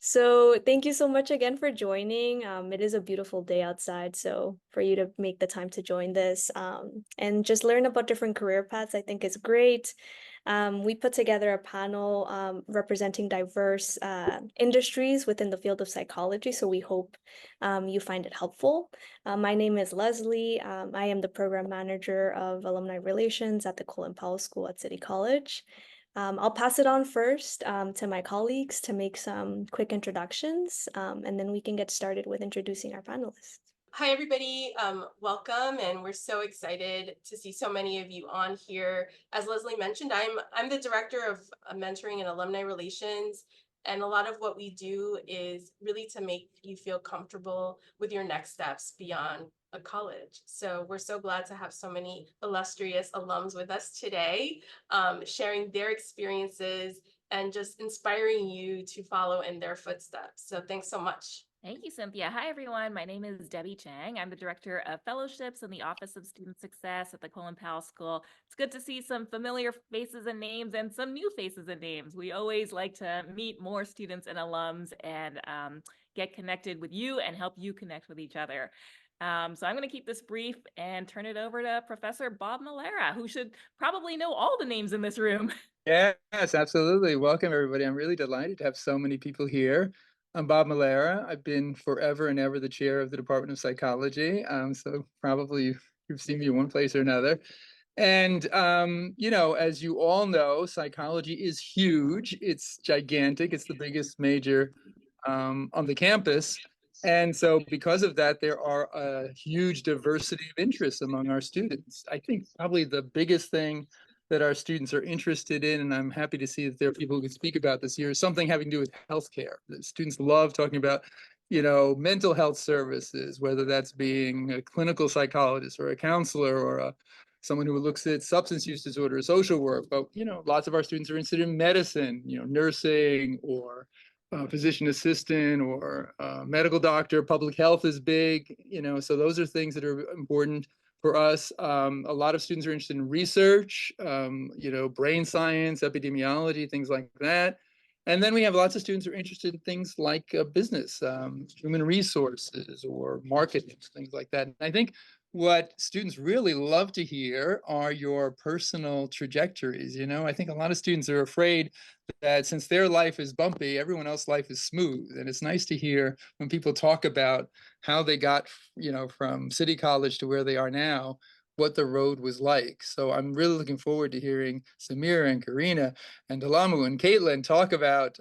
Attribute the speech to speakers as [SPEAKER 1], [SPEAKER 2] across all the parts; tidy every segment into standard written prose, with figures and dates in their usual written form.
[SPEAKER 1] So thank you so much again for joining. It is a beautiful day outside, so for you to make the time to join this and just learn about different career paths, I think is great. We put together a panel representing diverse industries within the field of psychology, so we hope you find it helpful. My name is Leslie. I am the program manager of alumni relations at the Colin Powell School at City College. I'll pass it on first to my colleagues to make some quick introductions, and then we can get started with introducing our panelists.
[SPEAKER 2] Hi, everybody. Welcome, and we're so excited to see so many of you on here. As Leslie mentioned, I'm the director of mentoring and alumni relations, and a lot of what we do is really to make you feel comfortable with your next steps beyond a college. So we're so glad to have so many illustrious alums with us today, sharing their experiences and just inspiring you to follow in their footsteps. So thanks so much.
[SPEAKER 3] Thank you, Cynthia. Hi, everyone. My name is Debbie Chang. I'm the Director of Fellowships in the Office of Student Success at the Colin Powell School. It's good to see some familiar faces and names and some new faces and names. We always like to meet more students and alums and get connected with you and help you connect with each other. So I'm going to keep this brief and turn it over to Professor Bob Malera, who should probably know all the names in this room.
[SPEAKER 4] Yes, absolutely. Welcome, everybody. I'm really delighted to have so many people here. I'm Bob Malera. I've been forever and ever the chair of the Department of Psychology. So probably you've seen me in one place or another. And, as you all know, psychology is huge. It's gigantic. It's the biggest major on the campus. And so because of that, there are a huge diversity of interests among our students. I think probably the biggest thing that our students are interested in, and I'm happy to see that there are people who can speak about this here, is something having to do with healthcare. The students love talking about, mental health services, whether that's being a clinical psychologist or a counselor or someone who looks at substance use disorder, social work. But, lots of our students are interested in medicine, nursing or physician assistant or medical doctor. Public health is big, so those are things that are important for us. A lot of students are interested in research, brain science, epidemiology, things like that. And then we have lots of students who are interested in things like business, human resources, or marketing, things like that. And I think what students really love to hear are your personal trajectories. I think a lot of students are afraid that since their life is bumpy, everyone else's life is smooth. And it's nice to hear when people talk about how they got, from City College to where they are now, what the road was like. So I'm really looking forward to hearing Samira and Karina and Dalamu and Caitlin talk about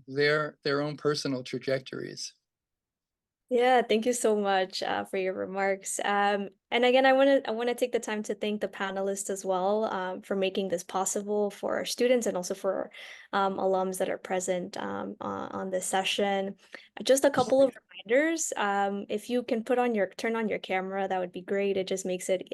[SPEAKER 4] their own personal trajectories.
[SPEAKER 1] Yeah, thank you so much for your remarks. And again, I want to take the time to thank the panelists as well for making this possible for our students and also for alums that are present on this session. Just a couple of reminders. If you can turn on your camera, that would be great. It just makes it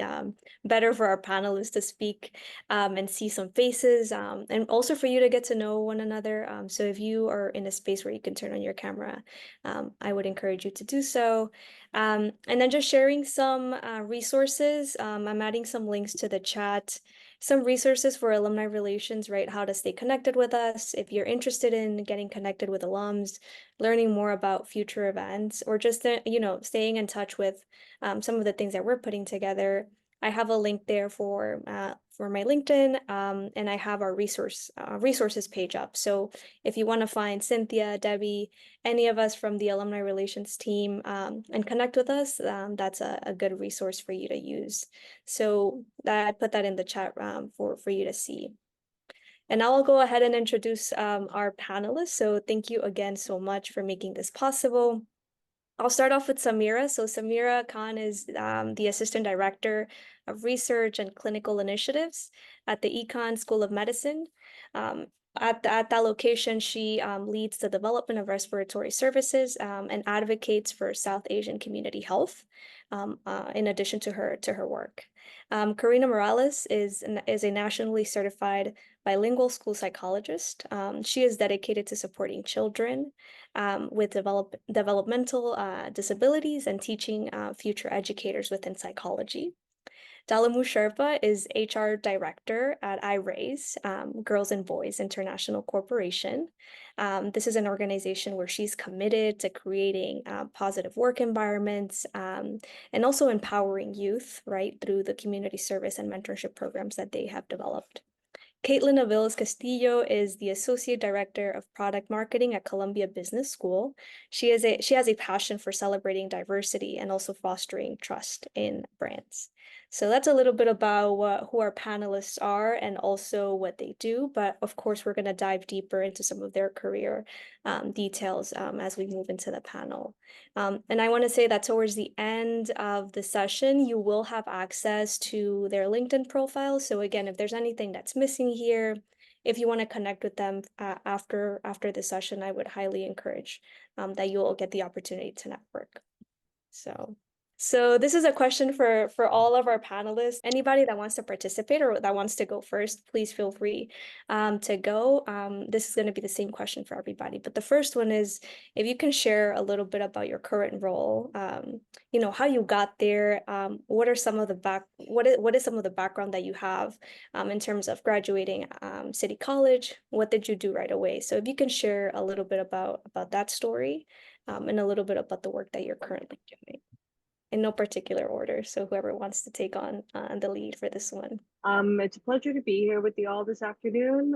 [SPEAKER 1] better for our panelists to speak and see some faces, and also for you to get to know one another. So if you are in a space where you can turn on your camera, I would encourage you to do so. And then just sharing some resources. I'm adding some links to the chat, some resources for alumni relations, right? How to stay connected with us. If you're interested in getting connected with alums, learning more about future events, or just, staying in touch with some of the things that we're putting together. I have a link there for my LinkedIn, and I have our resources page up. So if you want to find Cynthia, Debbie, any of us from the alumni relations team, and connect with us, that's a good resource for you to use. So I put that in the chat for you to see. And now I'll go ahead and introduce our panelists. So thank you again so much for making this possible. I'll start off with Samira. So Samira Khan is the Assistant Director of Research and Clinical Initiatives at the Econ School of Medicine. At that location, she leads the development of respiratory services and advocates for South Asian community health, in addition to her work. Karina Morales is a nationally certified bilingual school psychologist. She is dedicated to supporting children with developmental disabilities and teaching future educators within psychology. Dalamu Sherpa is HR Director at iRaise, Girls and Boys International Corporation. This is an organization where she's committed to creating positive work environments and also empowering youth, right, through the community service and mentorship programs that they have developed. Caitlin Aviles Castillo is the Associate Director of Product Marketing at Columbia Business School. She has a passion for celebrating diversity and also fostering trust in brands. So that's a little bit about who our panelists are and also what they do. But of course, we're going to dive deeper into some of their career details as we move into the panel. And I want to say that towards the end of the session, you will have access to their LinkedIn profile. So again, if there's anything that's missing here, if you want to connect with them after the session, I would highly encourage that you will get the opportunity to network. So this is a question for all of our panelists. Anybody that wants to participate or that wants to go first, please feel free to go. This is going to be the same question for everybody. But the first one is, if you can share a little bit about your current role, you know, how you got there, what are some of the what is some of the background that you have in terms of graduating City College? What did you do right away? So if you can share a little bit about that story and a little bit about the work that you're currently doing. In no particular order, so whoever wants to take on the lead for this one.
[SPEAKER 5] It's a pleasure to be here with you all this afternoon.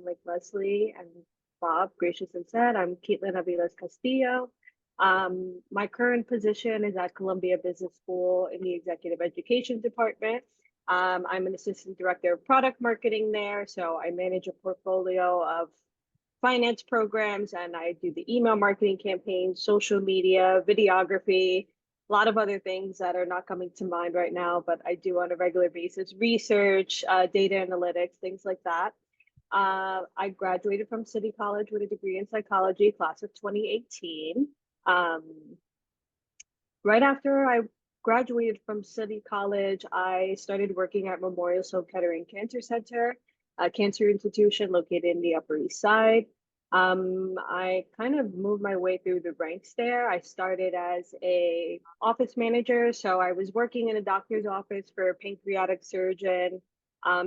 [SPEAKER 5] Like Leslie and Bob graciously said, I'm Caitlin Aviles Castillo. My current position is at Columbia Business School in the Executive Education Department. I'm an Assistant Director of Product Marketing there, so I manage a portfolio of finance programs and I do the email marketing campaigns, social media, videography, a lot of other things that are not coming to mind right now, but I do on a regular basis, research, data analytics, things like that. I graduated from City College with a degree in psychology, class of 2018. Right after I graduated from City College, I started working at Memorial Sloan Kettering Cancer Center, a cancer institution located in the Upper East Side. I kind of moved my way through the ranks there. I started as a office manager, so I was working in a doctor's office for a pancreatic surgeon,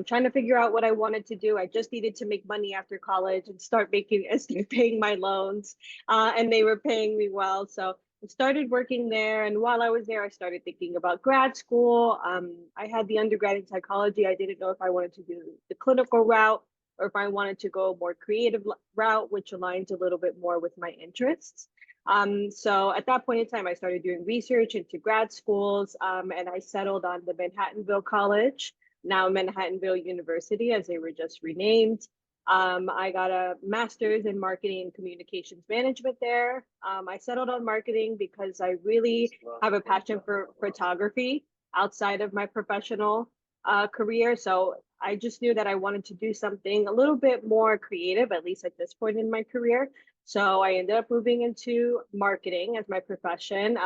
[SPEAKER 5] trying to figure out what I wanted to do. I just needed to make money after college and start paying my loans, and they were paying me well. So I started working there, and while I was there, I started thinking about grad school. I had the undergrad in psychology. I didn't know if I wanted to do the clinical route or if I wanted to go a more creative route, which aligns a little bit more with my interests. So at that point in time, I started doing research into grad schools, and I settled on the Manhattanville College, now Manhattanville University, as they were just renamed. I got a master's in marketing and communications management there. I settled on marketing because I really have a passion for photography outside of my professional career. So I just knew that I wanted to do something a little bit more creative, at least at this point in my career. So I ended up moving into marketing as my profession.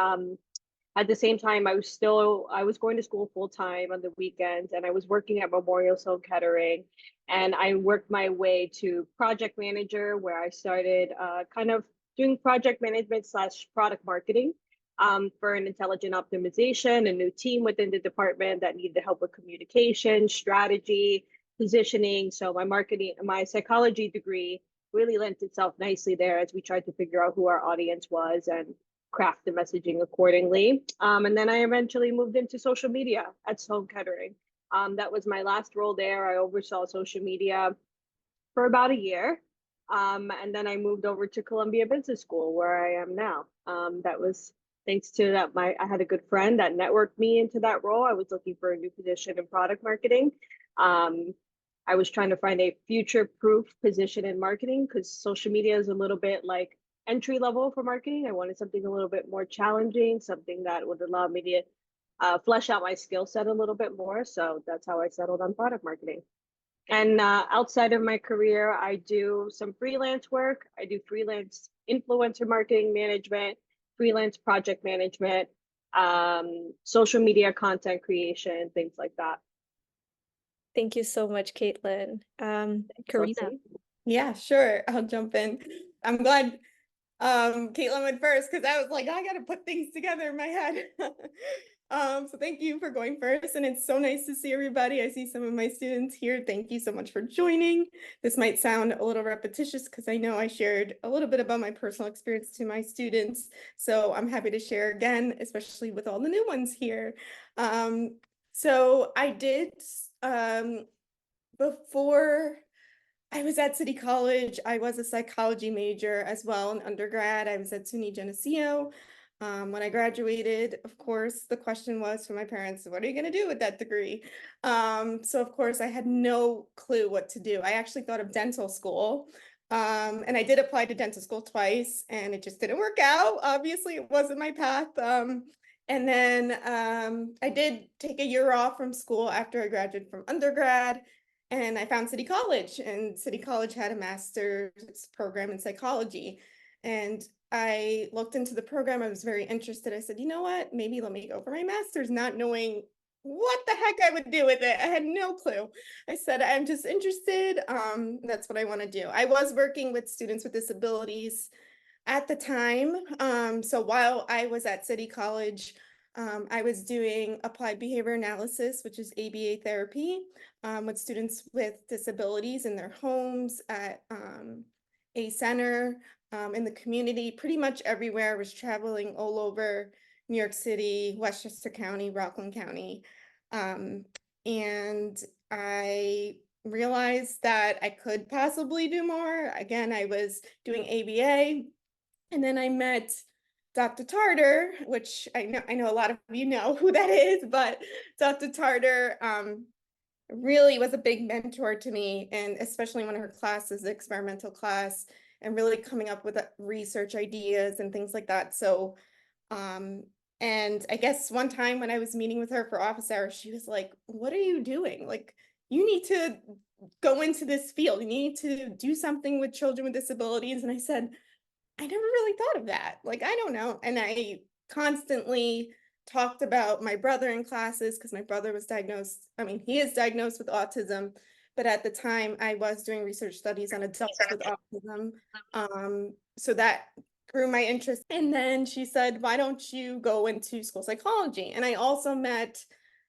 [SPEAKER 5] At the same time, I was going to school full time on the weekends, and I was working at Memorial Sloan Kettering, and I worked my way to project manager, where I started kind of doing project management / product marketing for an intelligent optimization, a new team within the department that needed help with communication, strategy, positioning. So my psychology degree really lent itself nicely there as we tried to figure out who our audience was and craft the messaging accordingly. And then I eventually moved into social media at Sloan Kettering. That was my last role there. I oversaw social media for about a year. And then I moved over to Columbia Business School, where I am now. That was thanks to that, I had a good friend that networked me into that role. I was looking for a new position in product marketing. I was trying to find a future-proof position in marketing because social media is a little bit like entry level for marketing. I wanted something a little bit more challenging, something that would allow me to flesh out my skill set a little bit more. So that's how I settled on product marketing. And outside of my career, I do some freelance work. I do freelance influencer marketing management, freelance project management, social media content creation, things like that.
[SPEAKER 1] Thank you so much, Caitlin. Karina.
[SPEAKER 6] Yeah, sure. I'll jump in. I'm glad Caitlin went first because I was like, I got to put things together in my head. So thank you for going first. And it's so nice to see everybody. I see some of my students here. Thank you so much for joining. This might sound a little repetitious because I know I shared a little bit about my personal experience to my students. So I'm happy to share again, especially with all the new ones here. So I did, before I was at City College, I was a psychology major as well in undergrad. I was at SUNY Geneseo. When I graduated, of course, the question was from my parents, what are you going to do with that degree? So of course, I had no clue what to do. I actually thought of dental school. And I did apply to dental school twice, and it just didn't work out. Obviously, it wasn't my path. And then I did take a year off from school after I graduated from undergrad. And I found City College, and City College had a master's program in psychology. And I looked into the program. I was very interested. I said, you know what, maybe let me go for my master's, not knowing what the heck I would do with it. I had no clue. I said, I'm just interested. That's what I want to do. I was working with students with disabilities at the time. So while I was at City College, I was doing applied behavior analysis, which is ABA therapy, with students with disabilities in their homes, at a center, in the community, pretty much everywhere. I was traveling all over New York City, Westchester County, Rockland County. And I realized that I could possibly do more. Again, I was doing ABA, and then I met Dr. Tarter, which I know a lot of you know who that is, but Dr. Tarter really was a big mentor to me, and especially one of her classes, the experimental class, and really coming up with research ideas and things like that. So, and I guess one time when I was meeting with her for office hours, she was like, "What are you doing? Like, you need to go into this field. You need to do something with children with disabilities." And I said, I never really thought of that. Like, I don't know. And I constantly talked about my brother in classes because my brother was diagnosed. I mean, he is diagnosed with autism, but at the time I was doing research studies on adults with autism. So that grew my interest. And then she said, why don't you go into school psychology? And I also met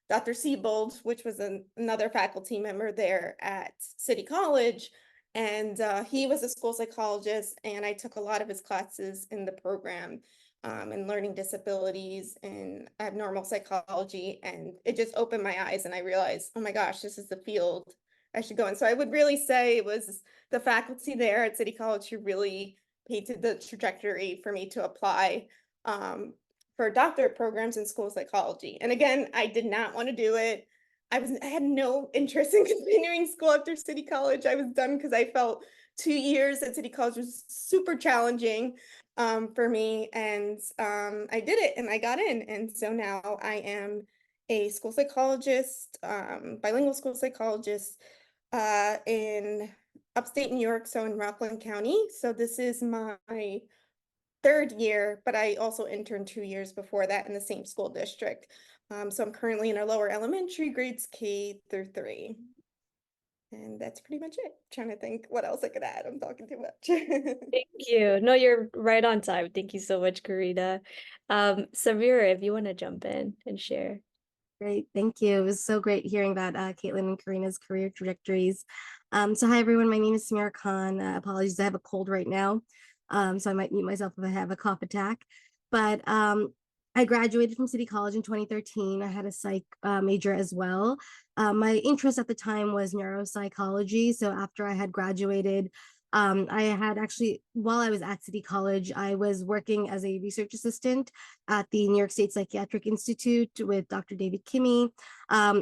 [SPEAKER 6] Dr. Siebold, which was another faculty member there at City College. And he was a school psychologist, and I took a lot of his classes in the program, in learning disabilities and abnormal psychology. And it just opened my eyes, and I realized, oh my gosh, this is the field I should go in. So I would really say it was the faculty there at City College who really painted the trajectory for me to apply for doctorate programs in school psychology. And again, I did not want to do it. I had no interest in continuing school after City College. I was done because I felt 2 years at City College was super challenging for me. And I did it, and I got in. And so now I am a school psychologist, bilingual school psychologist in upstate New York, so in Rockland County. So this is my third year, but I also interned 2 years before that in the same school district. So I'm currently in our lower elementary grades K-3. And that's pretty much it. Trying to think what else I could add. I'm talking too much.
[SPEAKER 1] Thank you. No, you're right on time. Thank you so much, Karina. Samira, if you want to jump in and share.
[SPEAKER 7] Great, thank you. It was so great hearing about Caitlin and Karina's career trajectories. So hi everyone, my name is Samira Khan. Apologies, I have a cold right now, so I might mute myself if I have a cough attack. But I graduated from City College in 2013. I had a psych major as well. My interest at the time was neuropsychology. So after I had graduated, I had actually, while I was at City College, I was working as a research assistant at the New York State Psychiatric Institute with Dr. David Kimmy.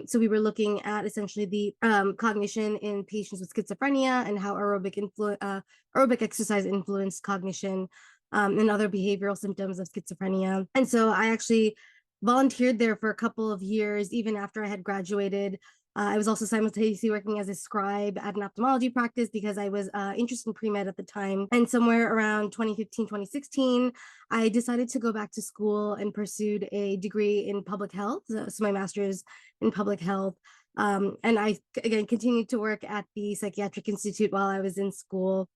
[SPEAKER 7] So we were looking at essentially the cognition in patients with schizophrenia and how aerobic exercise influenced cognition and other behavioral symptoms of schizophrenia. And so I actually volunteered there for a couple of years, even after I had graduated. I was also simultaneously working as a scribe at an ophthalmology practice because I was interested in pre-med at the time. And somewhere around 2015, 2016, I decided to go back to school and pursued a degree in public health. So my master's in public health. And I, again, continued to work at the Psychiatric Institute while I was in school.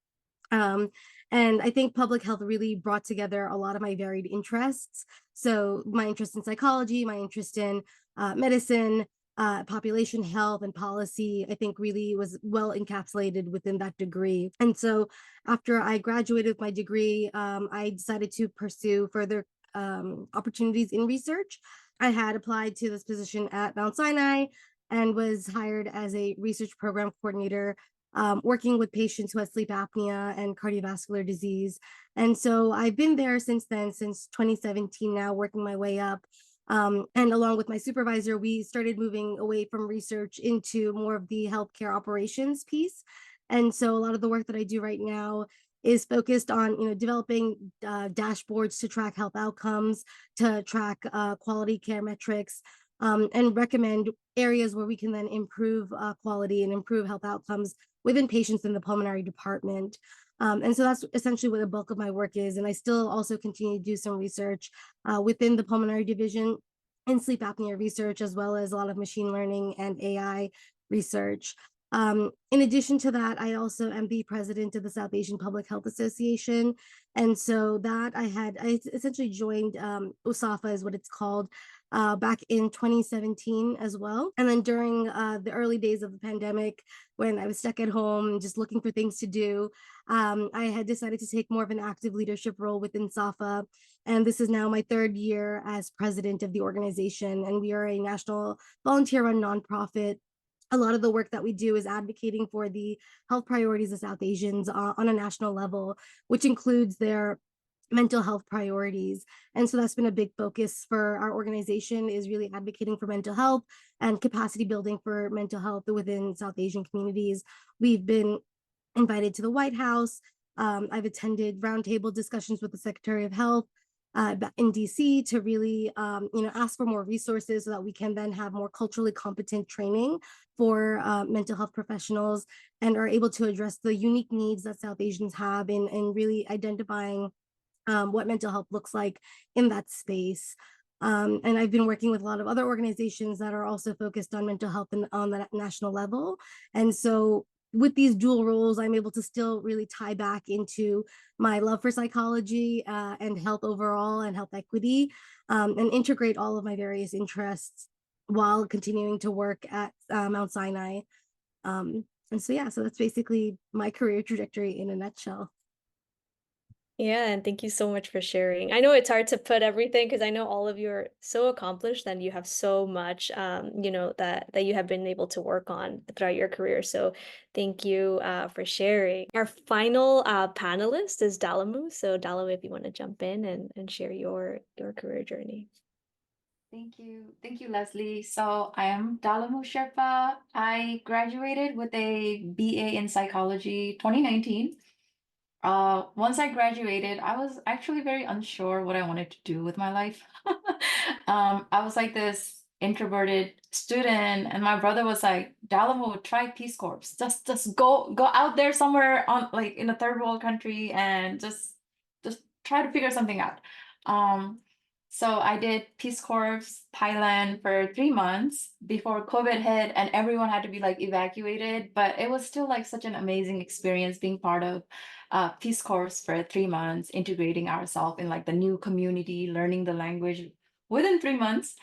[SPEAKER 7] And I think public health really brought together a lot of my varied interests. So my interest in psychology, my interest in medicine, population health and policy, I think really was well encapsulated within that degree. And so after I graduated with my degree, I decided to pursue further opportunities in research. I had applied to this position at Mount Sinai and was hired as a research program coordinator, working with patients who had sleep apnea and cardiovascular disease. And so I've been there since then, since 2017 now, working my way up. And along with my supervisor, we started moving away from research into more of the healthcare operations piece. And so a lot of the work that I do right now is focused on, developing dashboards to track health outcomes, to track quality care metrics, and recommend areas where we can then improve quality and improve health outcomes within patients in the pulmonary department. And so that's essentially what the bulk of my work is. And I still also continue to do some research within the pulmonary division in sleep apnea research, as well as a lot of machine learning and AI research. In addition to that, I also am the president of the South Asian Public Health Association. And so that I essentially joined USAFA is what it's called, back in 2017 as well. And then during the early days of the pandemic, when I was stuck at home just looking for things to do, I had decided to take more of an active leadership role within SAFA. And this is now my third year as president of the organization. And we are a national volunteer-run nonprofit. A lot of the work that we do is advocating for the health priorities of South Asians on a national level, which includes their mental health priorities. And so that's been a big focus for our organization, is really advocating for mental health and capacity building for mental health within South Asian communities. We've been invited to the White House. I've attended roundtable discussions with the Secretary of Health in DC to really ask for more resources so that we can then have more culturally competent training for mental health professionals, and are able to address the unique needs that South Asians have in really identifying what mental health looks like in that space. And I've been working with a lot of other organizations that are also focused on mental health and on the national level. And so with these dual roles, I'm able to still really tie back into my love for psychology and health overall and health equity, and integrate all of my various interests while continuing to work at Mount Sinai. And so, yeah, so that's basically my career trajectory in a nutshell.
[SPEAKER 1] Yeah, and thank you so much for sharing. I know it's hard to put everything because I know all of you are so accomplished and you have so much, that you have been able to work on throughout your career. So thank you for sharing. Our final panelist is Dalamu. So Dalamu, if you want to jump in and share your career journey.
[SPEAKER 8] Thank you. Thank you, Leslie. So I am Dalamu Sherpa. I graduated with a BA in psychology 2019. Once I graduated, I was actually very unsure what I wanted to do with my life. I was like this introverted student, and my brother was like, Dalamu, try Peace Corps. Just go out there somewhere on like in a third world country and just try to figure something out. So I did Peace Corps Thailand for 3 months before COVID hit, and everyone had to be like evacuated. But it was still like such an amazing experience being part of Peace Corps for 3 months, integrating ourselves in like the new community, learning the language within 3 months.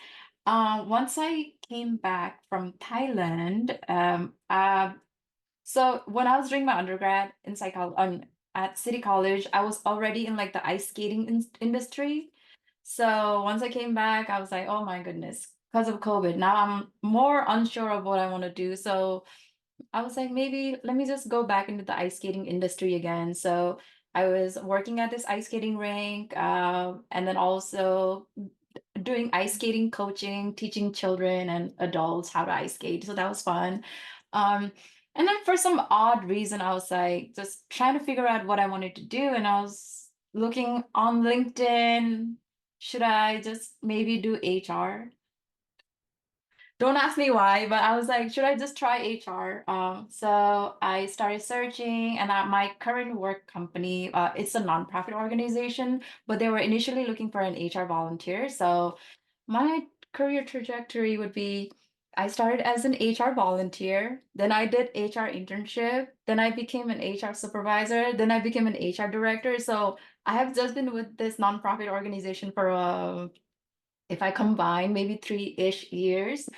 [SPEAKER 8] Once I came back from Thailand, so when I was doing my undergrad in psychology at City College, I was already in like the ice skating industry. So once I came back, I was like, oh my goodness, because of COVID, now I'm more unsure of what I want to do. So I was like, maybe let me just go back into the ice skating industry again. So I was working at this ice skating rink, and then also doing ice skating coaching, teaching children and adults how to ice skate. So that was fun. Um, and then for some odd reason, I was like just trying to figure out what I wanted to do. And I was looking on LinkedIn, should I just maybe do HR? Don't ask me why, but I was like, should I just try HR? So I started searching, and my current work company, it's a nonprofit organization, but they were initially looking for an HR volunteer. So my career trajectory would be I started as an HR volunteer, then I did HR internship, then I became an HR supervisor, then I became an HR director. So I have just been with this nonprofit organization for if I combine, maybe 3-ish years.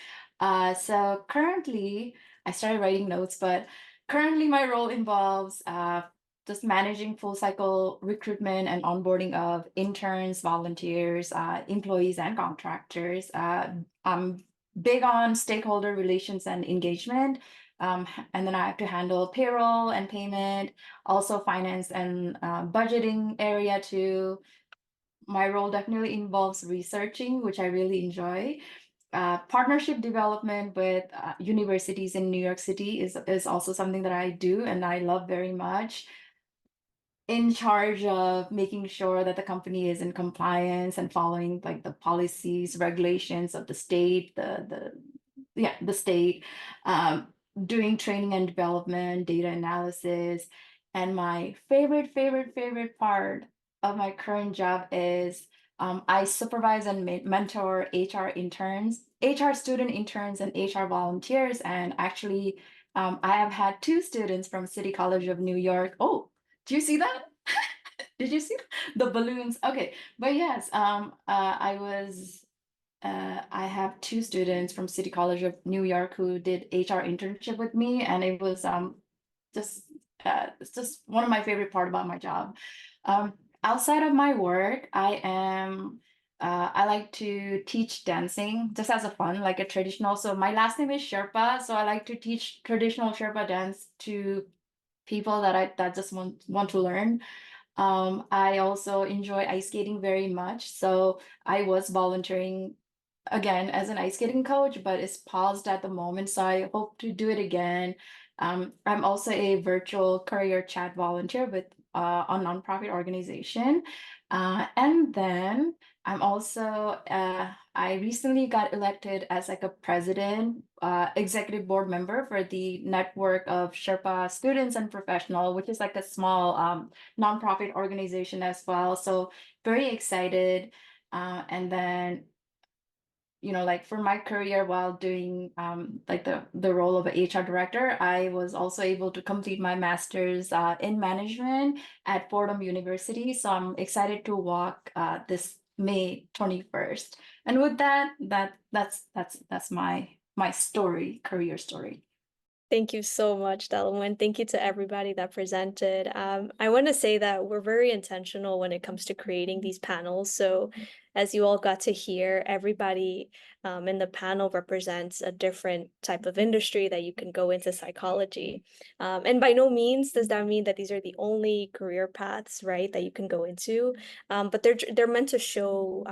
[SPEAKER 8] So currently, I started writing notes, but currently my role involves just managing full cycle recruitment and onboarding of interns, volunteers, employees, and contractors. I'm big on stakeholder relations and engagement. And then I have to handle payroll and payment, also finance and budgeting area too. My role definitely involves researching, which I really enjoy. Partnership development with universities in New York City is also something that I do and I love very much. In charge of making sure that the company is in compliance and following like the policies, regulations of the state, the state, doing training and development, data analysis. And my favorite part of my current job is I supervise and mentor HR interns, HR student interns, and HR volunteers. And actually, I have had 2 students from City College of New York. Oh, do you see that? Did you see the balloons? Okay, but yes, I have 2 students from City College of New York who did HR internship with me, and it was just it's just one of my favorite part about my job. Outside of my work, I like to teach dancing just as a fun, like a traditional. So my last name is Sherpa, so I like to teach traditional Sherpa dance to people that just want to learn. I also enjoy ice skating very much. So I was volunteering again as an ice skating coach, but it's paused at the moment. So I hope to do it again. I'm also a virtual career chat volunteer with a nonprofit organization. And then I'm also I recently got elected as like a president, executive board member for the network of Sherpa students and professional, which is like a small nonprofit organization as well. So very excited. And then, like for my career while doing like the role of an HR director, I was also able to complete my master's in management at Fordham University. So I'm excited to walk this May 21st. And with that's my story, career story.
[SPEAKER 1] Thank you so much, Delaware. Thank you to everybody that presented. I want to say that we're very intentional when it comes to creating these panels. So as you all got to hear, everybody in the panel represents a different type of industry that you can go into psychology. And by no means does that mean that these are the only career paths, right, that you can go into. But they're meant to show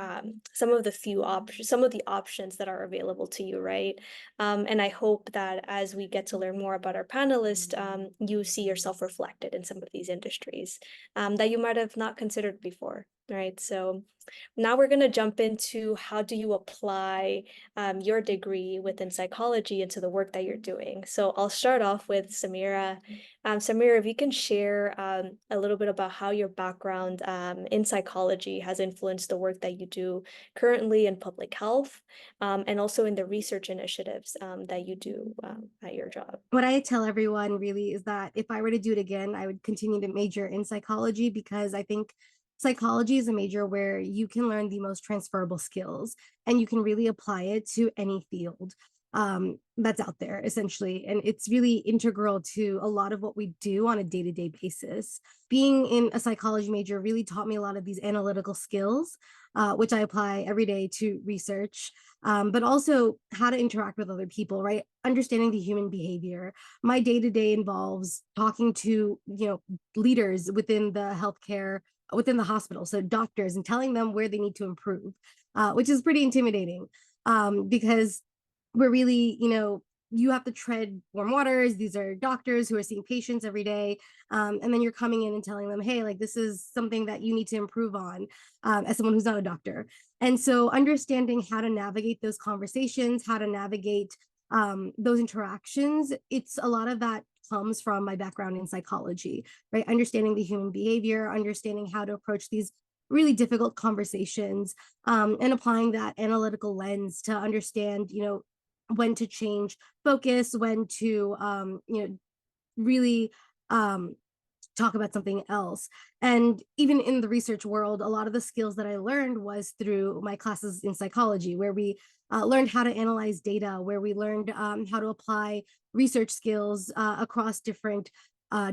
[SPEAKER 1] some of the options that are available to you, right? And I hope that as we get to learn more about our panelists, you see yourself reflected in some of these industries that you might have not considered before, right? So now we're going to jump into how do you apply your degree within psychology into the work that you're doing. So I'll start off with Samira. Samira, if you can share a little bit about how your background in psychology has influenced the work that you do currently in public health, and also in the research initiatives that you do at your job.
[SPEAKER 7] What I tell everyone really is that if I were to do it again, I would continue to major in psychology because I think psychology is a major where you can learn the most transferable skills and you can really apply it to any field that's out there essentially. And it's really integral to a lot of what we do on a day-to-day basis. Being in a psychology major really taught me a lot of these analytical skills, which I apply every day to research, but also how to interact with other people, right? Understanding the human behavior. My day-to-day involves talking to, leaders within the healthcare, within the hospital, so doctors, and telling them where they need to improve, which is pretty intimidating because we're really, you have to tread warm waters. These are doctors who are seeing patients every day. And then you're coming in and telling them, hey, like this is something that you need to improve on as someone who's not a doctor. And so understanding how to navigate those conversations, how to navigate those interactions, it's a lot of that comes from my background in psychology, right? Understanding the human behavior, understanding how to approach these really difficult conversations, and applying that analytical lens to understand, when to change focus, when to really talk about something else. And even in the research world, a lot of the skills that I learned was through my classes in psychology, where we learned how to analyze data, where we learned how to apply research skills across different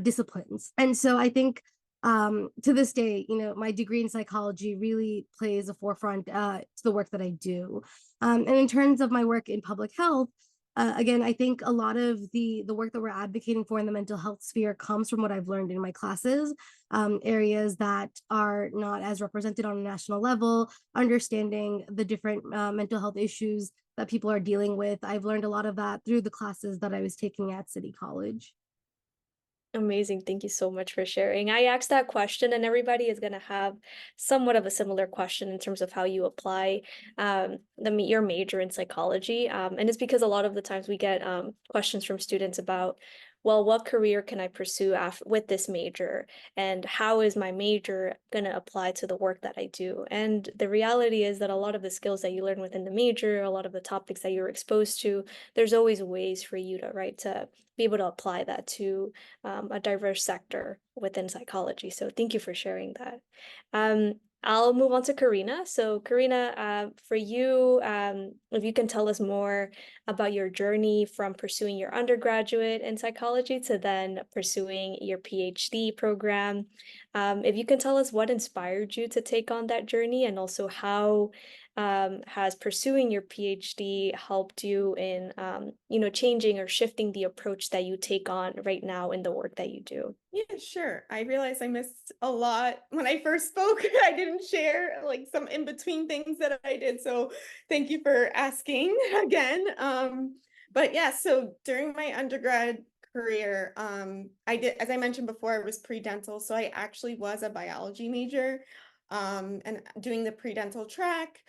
[SPEAKER 7] disciplines. And so I think to this day, my degree in psychology really plays a forefront to the work that I do. And in terms of my work in public health, again, I think a lot of the work that we're advocating for in the mental health sphere comes from what I've learned in my classes, areas that are not as represented on a national level, understanding the different mental health issues that people are dealing with. I've learned a lot of that through the classes that I was taking at City College.
[SPEAKER 1] Amazing. Thank you so much for sharing. I asked that question, and everybody is going to have somewhat of a similar question in terms of how you apply your major in psychology. And it's because a lot of the times we get questions from students about, well, what career can I pursue with this major? And how is my major going to apply to the work that I do? And the reality is that a lot of the skills that you learn within the major, a lot of the topics that you're exposed to, there's always ways for you to be able to apply that to a diverse sector within psychology. So thank you for sharing that. I'll move on to Karina. So Karina, for you, if you can tell us more about your journey from pursuing your undergraduate in psychology to then pursuing your PhD program. If you can tell us what inspired you to take on that journey, and also how has pursuing your PhD helped you in, changing or shifting the approach that you take on right now in the work that you do?
[SPEAKER 6] Yeah, sure. I realized I missed a lot when I first spoke. I didn't share like some in between things that I did. So thank you for asking again. But yeah, so during my undergrad career, I did, as I mentioned before, I was pre-dental. So I actually was a biology major, and doing the pre-dental track.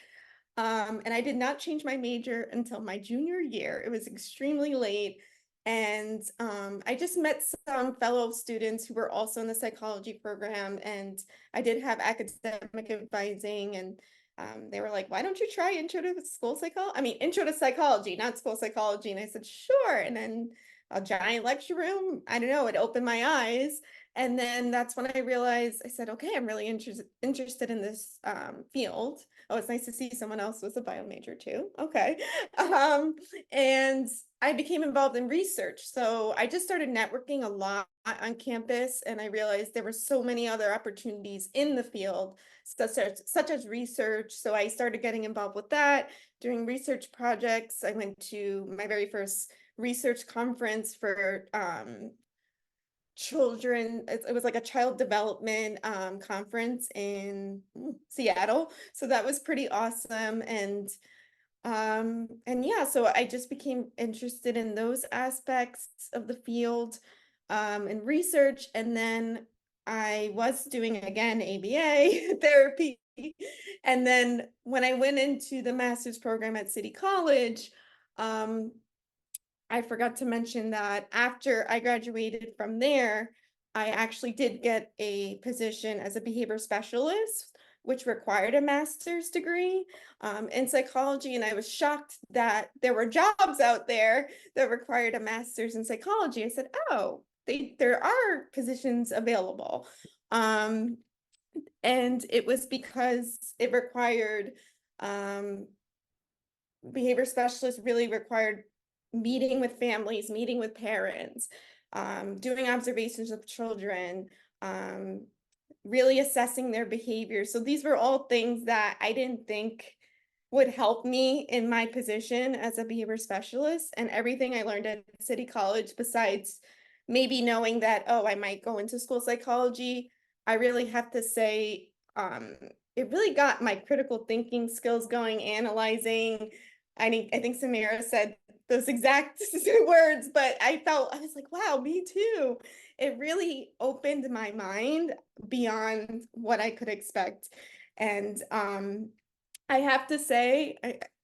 [SPEAKER 6] And I did not change my major until my junior year. It was extremely late. And I just met some fellow students who were also in the psychology program. And I did have academic advising. And they were like, why don't you try intro to school psychology? I mean, intro to psychology, not school psychology. And I said, sure. And then a giant lecture room, I don't know, it opened my eyes. And then that's when I realized, I said, okay, I'm really interested in this field. Oh, it's nice to see someone else was a bio major too. Okay. And I became involved in research. So I just started networking a lot on campus, and I realized there were so many other opportunities in the field, such as research. So I started getting involved with that, doing research projects. I went to my very first research conference for children. It was like a child development conference in Seattle. So that was pretty awesome. And yeah, so I just became interested in those aspects of the field and research. And then I was doing again ABA therapy. And then when I went into the master's program at City College, I forgot to mention that after I graduated from there, I actually did get a position as a behavior specialist, which required a master's degree in psychology. And I was shocked that there were jobs out there that required a master's in psychology. I said, oh, there are positions available. And it was because it required, behavior specialists really required meeting with families, meeting with parents, doing observations of children, really assessing their behavior. So these were all things that I didn't think would help me in my position as a behavior specialist. And everything I learned at City College, besides maybe knowing that, oh, I might go into school psychology, I really have to say, it really got my critical thinking skills going, analyzing. I think Samira said those exact words, but I was like, wow, me too. It really opened my mind beyond what I could expect. And I have to say,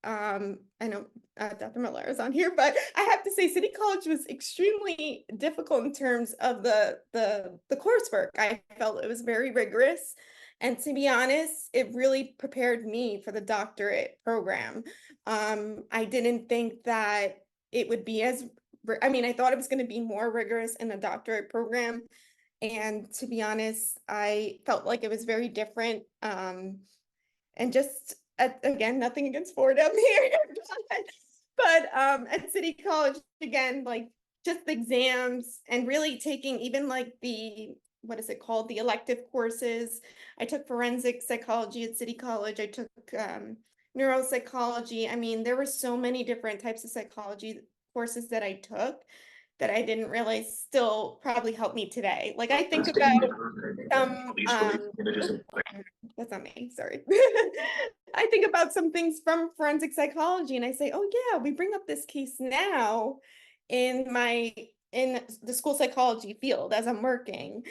[SPEAKER 6] I know Dr. Miller is on here, but I have to say City College was extremely difficult in terms of the coursework. I felt it was very rigorous. And to be honest, it really prepared me for the doctorate program. I didn't think that it would be I mean, I thought it was going to be more rigorous in the doctorate program. And to be honest, I felt like it was very different. And just again, nothing against Fordham here, but at City College, again, like just the exams and really taking even like what is it called? The elective courses. I took forensic psychology at City College. I took neuropsychology. I mean, there were so many different types of psychology courses that I took that I didn't realize still probably help me today. Like I think about that's not me, sorry. I think about some things from forensic psychology and I say, oh yeah, we bring up this case now in the school psychology field as I'm working,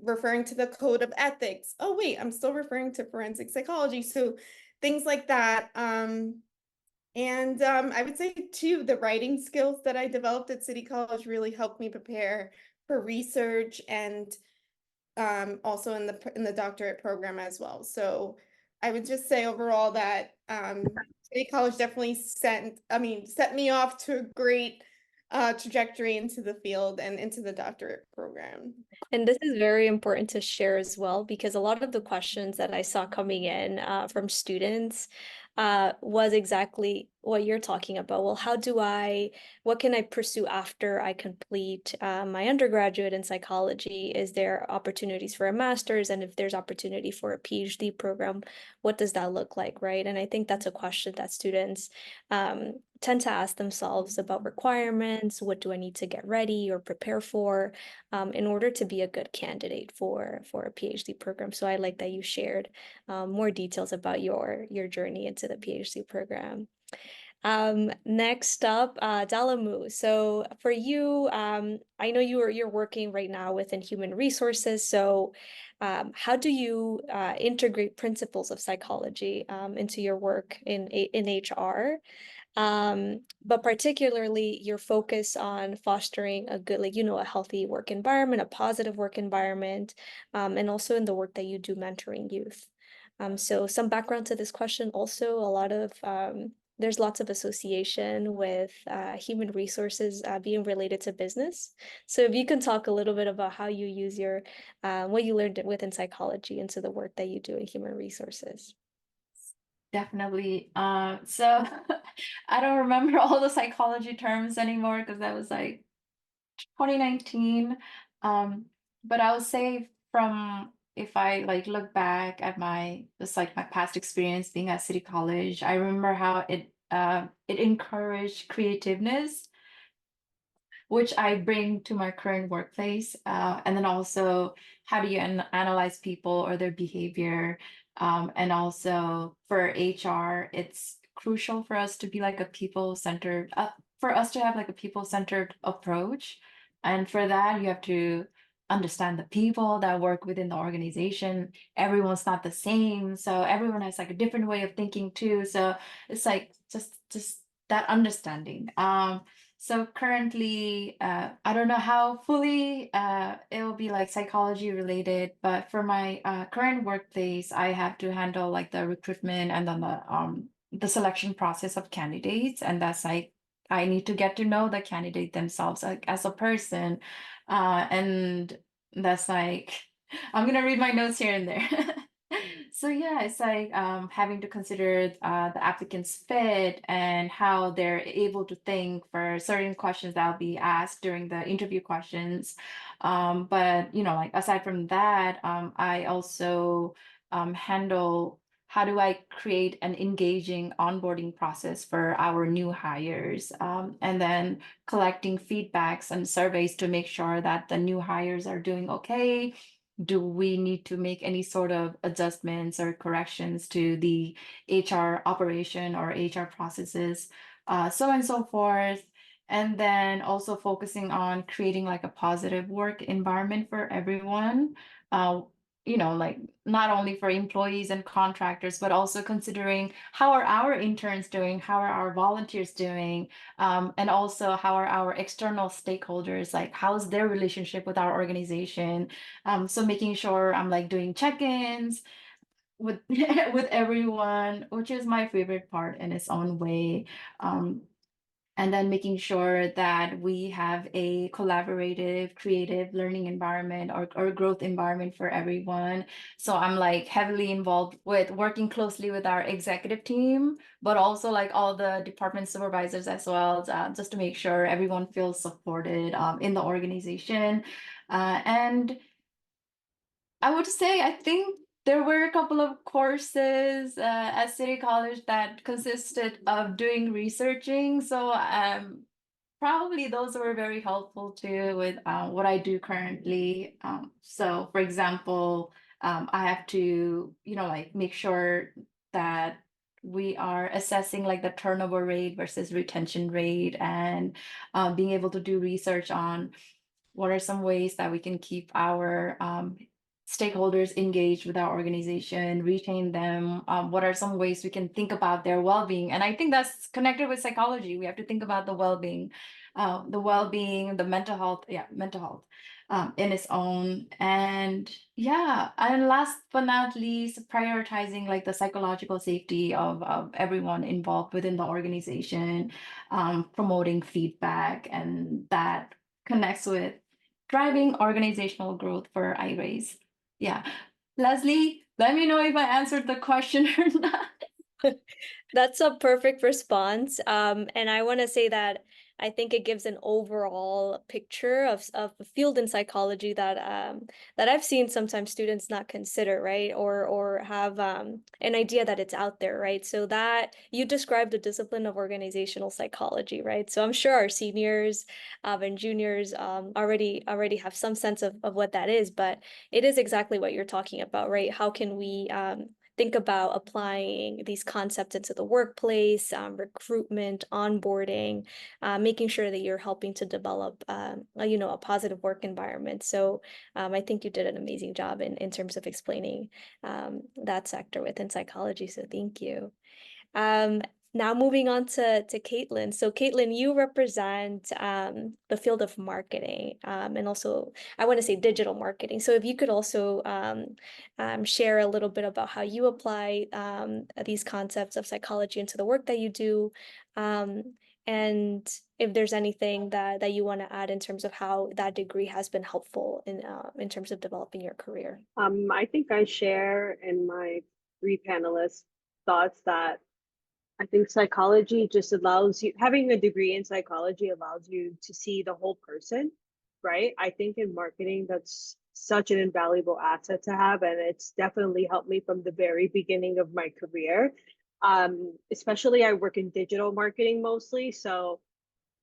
[SPEAKER 6] referring to the code of ethics. Oh wait, I'm still referring to forensic psychology. So things like that. I would say too, the writing skills that I developed at City College really helped me prepare for research and also in the doctorate program as well. So I would just say overall that City College definitely set me off to a great trajectory into the field and into the doctorate program.
[SPEAKER 1] And this is very important to share as well, because a lot of the questions that I saw coming in from students was exactly what you're talking about. Well, what can I pursue after I complete my undergraduate in psychology? Is there opportunities for a master's? And if there's opportunity for a PhD program, what does that look like, right? And I think that's a question that students tend to ask themselves about requirements. What do I need to get ready or prepare for in order to be a good candidate for a PhD program? So I like that you shared more details about your journey into the PhD program. Next up, Dalamu. So for you, I know you're working right now within human resources. So how do you integrate principles of psychology into your work in HR? But particularly your focus on fostering a good, a healthy work environment, a positive work environment, and also in the work that you do mentoring youth. So some background to this question also, there's lots of association with human resources being related to business. So if you can talk a little bit about how you use what you learned within psychology into the work that you do in human resources.
[SPEAKER 8] Definitely. So I don't remember all the psychology terms anymore because that was like 2019. But I would say if I like look back at my past experience being at City College, I remember how it encouraged creativeness, which I bring to my current workplace. And then also, how do you analyze people or their behavior? And also for HR, it's crucial for us to be like a people-centered, for us to have like a people-centered approach. And for that, you have to understand the people that work within the organization. Everyone's not the same. So everyone has like a different way of thinking too. So it's like just that understanding. So currently, I don't know how fully it will be like psychology related, but for my current workplace, I have to handle like the recruitment and then the selection process of candidates, and that's like I need to get to know the candidate themselves like as a person, and that's like I'm gonna read my notes here and there. So yeah, it's like having to consider the applicant's fit and how they're able to think for certain questions that will be asked during the interview questions. But like aside from that, I also handle how do I create an engaging onboarding process for our new hires, and then collecting feedbacks and surveys to make sure that the new hires are doing okay. Do we need to make any sort of adjustments or corrections to the HR operation or HR processes, so on and so forth. And then also focusing on creating like a positive work environment for everyone. like not only for employees and contractors, but also considering how are our interns doing, how are our volunteers doing, and also how are our external stakeholders, like how's their relationship with our organization. So making sure I'm like doing check-ins with with everyone, which is my favorite part in its own way. Um, and then making sure that we have a collaborative, creative learning environment or growth environment for everyone. So I'm like heavily involved with working closely with our executive team, but also like all the department supervisors as well, just to make sure everyone feels supported in the organization. And I would say I think there were a couple of courses at City College that consisted of doing researching. So probably those were very helpful too with what I do currently. So for example, I have to, like make sure that we are assessing like the turnover rate versus retention rate, and being able to do research on what are some ways that we can keep our stakeholders engaged with our organization, retain them. What are some ways we can think about their well-being? And I think that's connected with psychology. We have to think about the well-being, the mental health, mental health in its own. And yeah, and last but not least, prioritizing like the psychological safety of everyone involved within the organization, promoting feedback, and that connects with driving organizational growth for iRaise. Yeah. Leslie, let me know if I answered the question or not.
[SPEAKER 1] That's a perfect response. And I want to say that I think it gives an overall picture of a field in psychology that I've seen sometimes students not consider, right? Or have an idea that it's out there, right? So that you described the discipline of organizational psychology, right? So I'm sure our seniors and juniors already have some sense of what that is, but it is exactly what you're talking about, right? How can we think about applying these concepts into the workplace, recruitment, onboarding, making sure that you're helping to develop, a positive work environment. So I think you did an amazing job in terms of explaining that sector within psychology. So thank you. Now moving on to Caitlin. So Caitlin, you represent the field of marketing and also I want to say digital marketing. So if you could also share a little bit about how you apply these concepts of psychology into the work that you do, and if there's anything that you want to add in terms of how that degree has been helpful in terms of developing your career.
[SPEAKER 5] I think I share in my three panelists' thoughts that I think psychology just allows you, having a degree in psychology allows you to see the whole person, right? I think in marketing, that's such an invaluable asset to have. And it's definitely helped me from the very beginning of my career. Especially I work in digital marketing mostly. So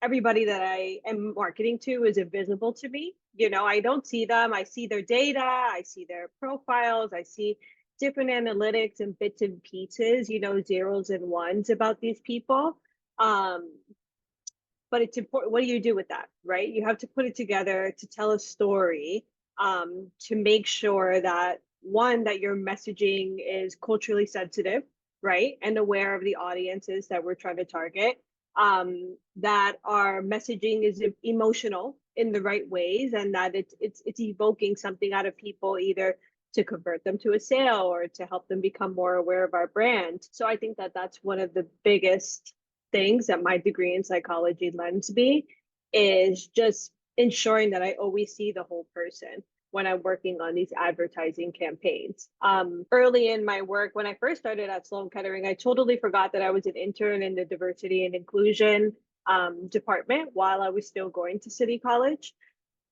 [SPEAKER 5] everybody that I am marketing to is invisible to me. I don't see them. I see their data, I see their profiles, I see different analytics and bits and pieces, zeros and ones about these people. But it's important. What do you do with that, right? You have to put it together to tell a story, to make sure that one, that your messaging is culturally sensitive, right? And aware of the audiences that we're trying to target, that our messaging is emotional in the right ways, and that it's evoking something out of people, either to convert them to a sale or to help them become more aware of our brand. So I think that that's one of the biggest things that my degree in psychology lends me, is just ensuring that I always see the whole person when I'm working on these advertising campaigns. Early in my work, when I first started at Sloan Kettering, I totally forgot that I was an intern in the diversity and inclusion department while I was still going to City College.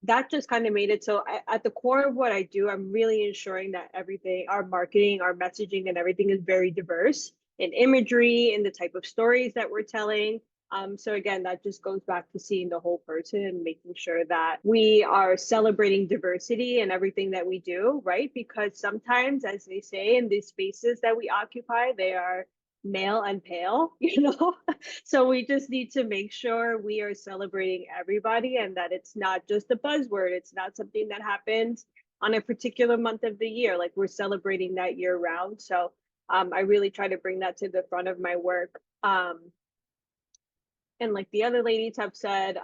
[SPEAKER 5] That just kind of made it so at the core of what I do, I'm really ensuring that everything, our marketing, our messaging, and everything is very diverse in imagery, in the type of stories that we're telling. So again, that just goes back to seeing the whole person and making sure that we are celebrating diversity in everything that we do, right? Because sometimes, as they say, in these spaces that we occupy, they are male and pale, so we just need to make sure we are celebrating everybody, and that it's not just a buzzword. It's not something that happens on a particular month of the year. Like we're celebrating that year round. So I really try to bring that to the front of my work. And like the other ladies have said,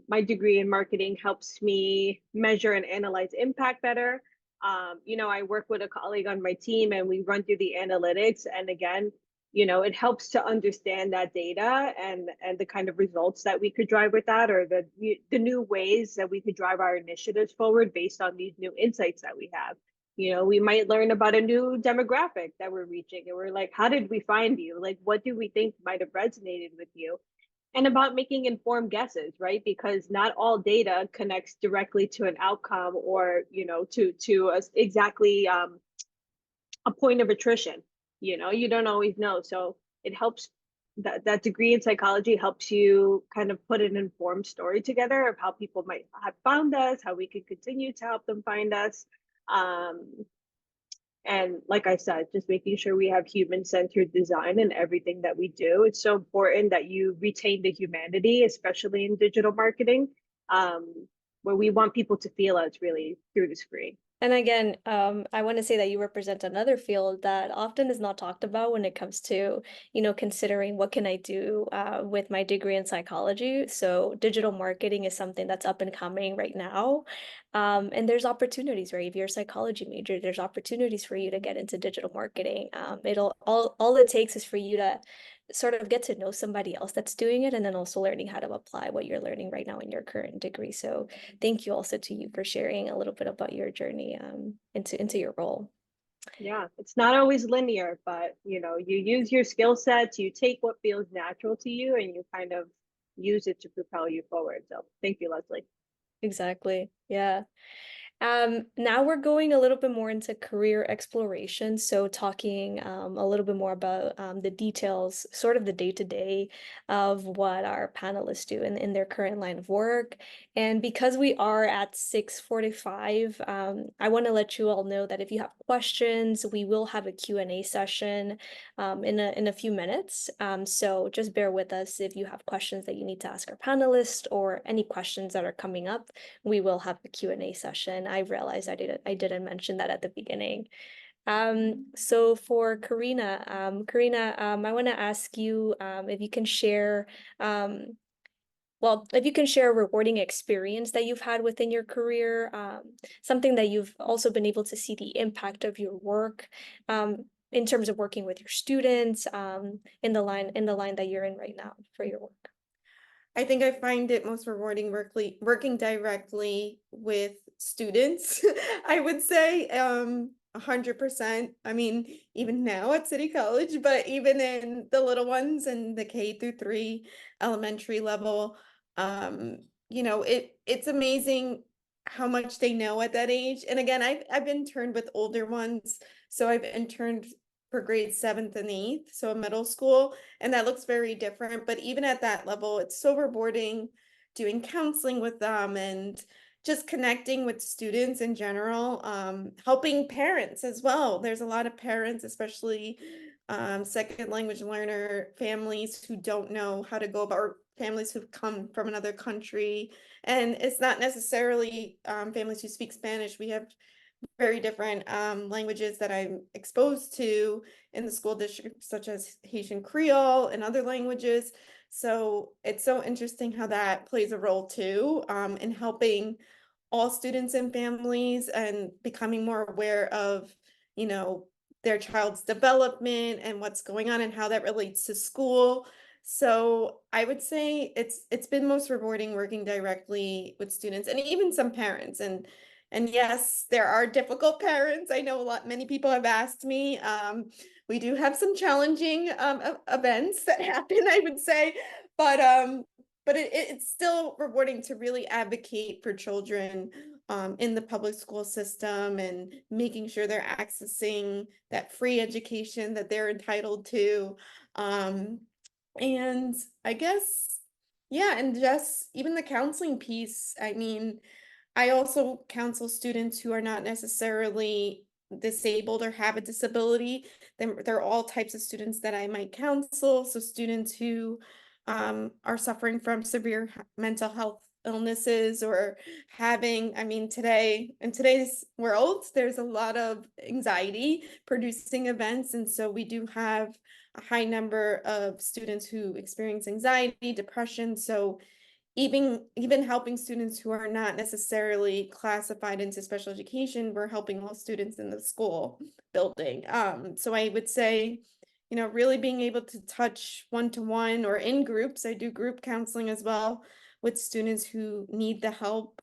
[SPEAKER 5] my degree in marketing helps me measure and analyze impact better. I work with a colleague on my team and we run through the analytics. And again, it helps to understand that data and the kind of results that we could drive with that, or the new ways that we could drive our initiatives forward based on these new insights that we have. We might learn about a new demographic that we're reaching, and we're like, how did we find you? Like, what do we think might have resonated with you? And about making informed guesses, right? Because not all data connects directly to an outcome, or to exactly a point of attrition. You don't always know. So it helps, that degree in psychology helps you kind of put an informed story together of how people might have found us, how we can continue to help them find us. And like I said, just making sure we have human-centered design in everything that we do. It's so important that you retain the humanity, especially in digital marketing, where we want people to feel us really through the screen.
[SPEAKER 1] And again, I want to say that you represent another field that often is not talked about when it comes to, considering what can I do with my degree in psychology. So digital marketing is something that's up and coming right now. And there's opportunities, right? If you're a psychology major, there's opportunities for you to get into digital marketing. All it takes is for you to sort of get to know somebody else that's doing it, and then also learning how to apply what you're learning right now in your current degree. So thank you also to you for sharing a little bit about your journey into your role.
[SPEAKER 5] Yeah, it's not always linear, but you use your skill sets, you take what feels natural to you, and you kind of use it to propel you forward. So thank you, Leslie.
[SPEAKER 1] Exactly. Yeah. Now we're going a little bit more into career exploration. So talking a little bit more about the details, sort of the day-to-day of what our panelists do in their current line of work. And because we are at 6:45, I want to let you all know that if you have questions, we will have a Q&A session in a few minutes. So just bear with us if you have questions that you need to ask our panelists, or any questions that are coming up. We will have a Q&A session. I realized I didn't mention that at the beginning. So for Karina, I want to ask you if you can share, if you can share a rewarding experience that you've had within your career, something that you've also been able to see the impact of your work, in terms of working with your students, in the line that you're in right now for your work.
[SPEAKER 6] I think I find it most rewarding working directly with students. I would say 100%. I mean, even now at City College, but even in the little ones and the K-3 elementary level, it's amazing how much they know at that age. And again, I've interned with older ones, so I've interned for grades 7th and 8th, so a middle school, and that looks very different. But even at that level, it's so rewarding doing counseling with them and just connecting with students in general, helping parents as well. There's a lot of parents, especially second language learner families, who don't know how to go about, or families who've come from another country. And it's not necessarily families who speak Spanish. We have very different languages that I'm exposed to in the school district, such as Haitian Creole and other languages. So it's so interesting how that plays a role too, in helping all students and families and becoming more aware of, their child's development and what's going on and how that relates to school. So I would say it's been most rewarding working directly with students and even some parents. And yes, there are difficult parents. I know many people have asked me. We do have some challenging events that happen, I would say, but it's still rewarding to really advocate for children in the public school system and making sure they're accessing that free education that they're entitled to. And I guess, yeah, and just even the counseling piece. I mean, I also counsel students who are not necessarily disabled or have a disability. There are all types of students that I might counsel. So students who are suffering from severe mental health illnesses or having, I mean, today, in today's world, there's a lot of anxiety producing events. And so we do have a high number of students who experience anxiety, depression. So even helping students who are not necessarily classified into special education, we're helping all students in the school building. So I would say, you know, really being able to touch one-to-one or in groups. I do group counseling as well with students who need the help.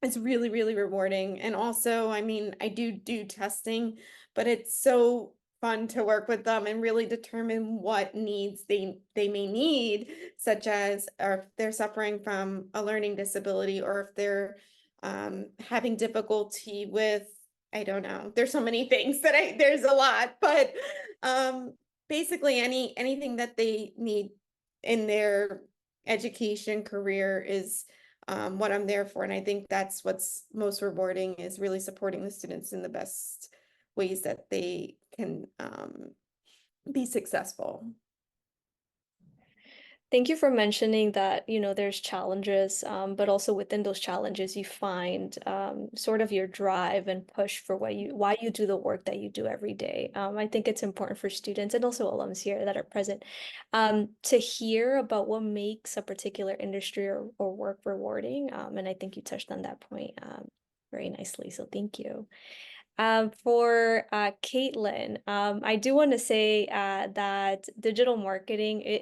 [SPEAKER 6] It's really, really rewarding. And also, I mean, I do testing, but it's so fun to work with them and really determine what needs they may need, such as or if they're suffering from a learning disability or if they're having difficulty with, I don't know. There's so many things that there's a lot, but basically anything that they need in their education career is what I'm there for. And I think that's what's most rewarding, is really supporting the students in the best ways that they can be successful.
[SPEAKER 1] Thank you for mentioning that, you know, there's challenges, but also within those challenges, you find sort of your drive and push for why you do the work that you do every day. I think it's important for students and also alums here that are present to hear about what makes a particular industry or work rewarding. And I think you touched on that point very nicely. So thank you. For Caitlin, I do want to say that digital marketing,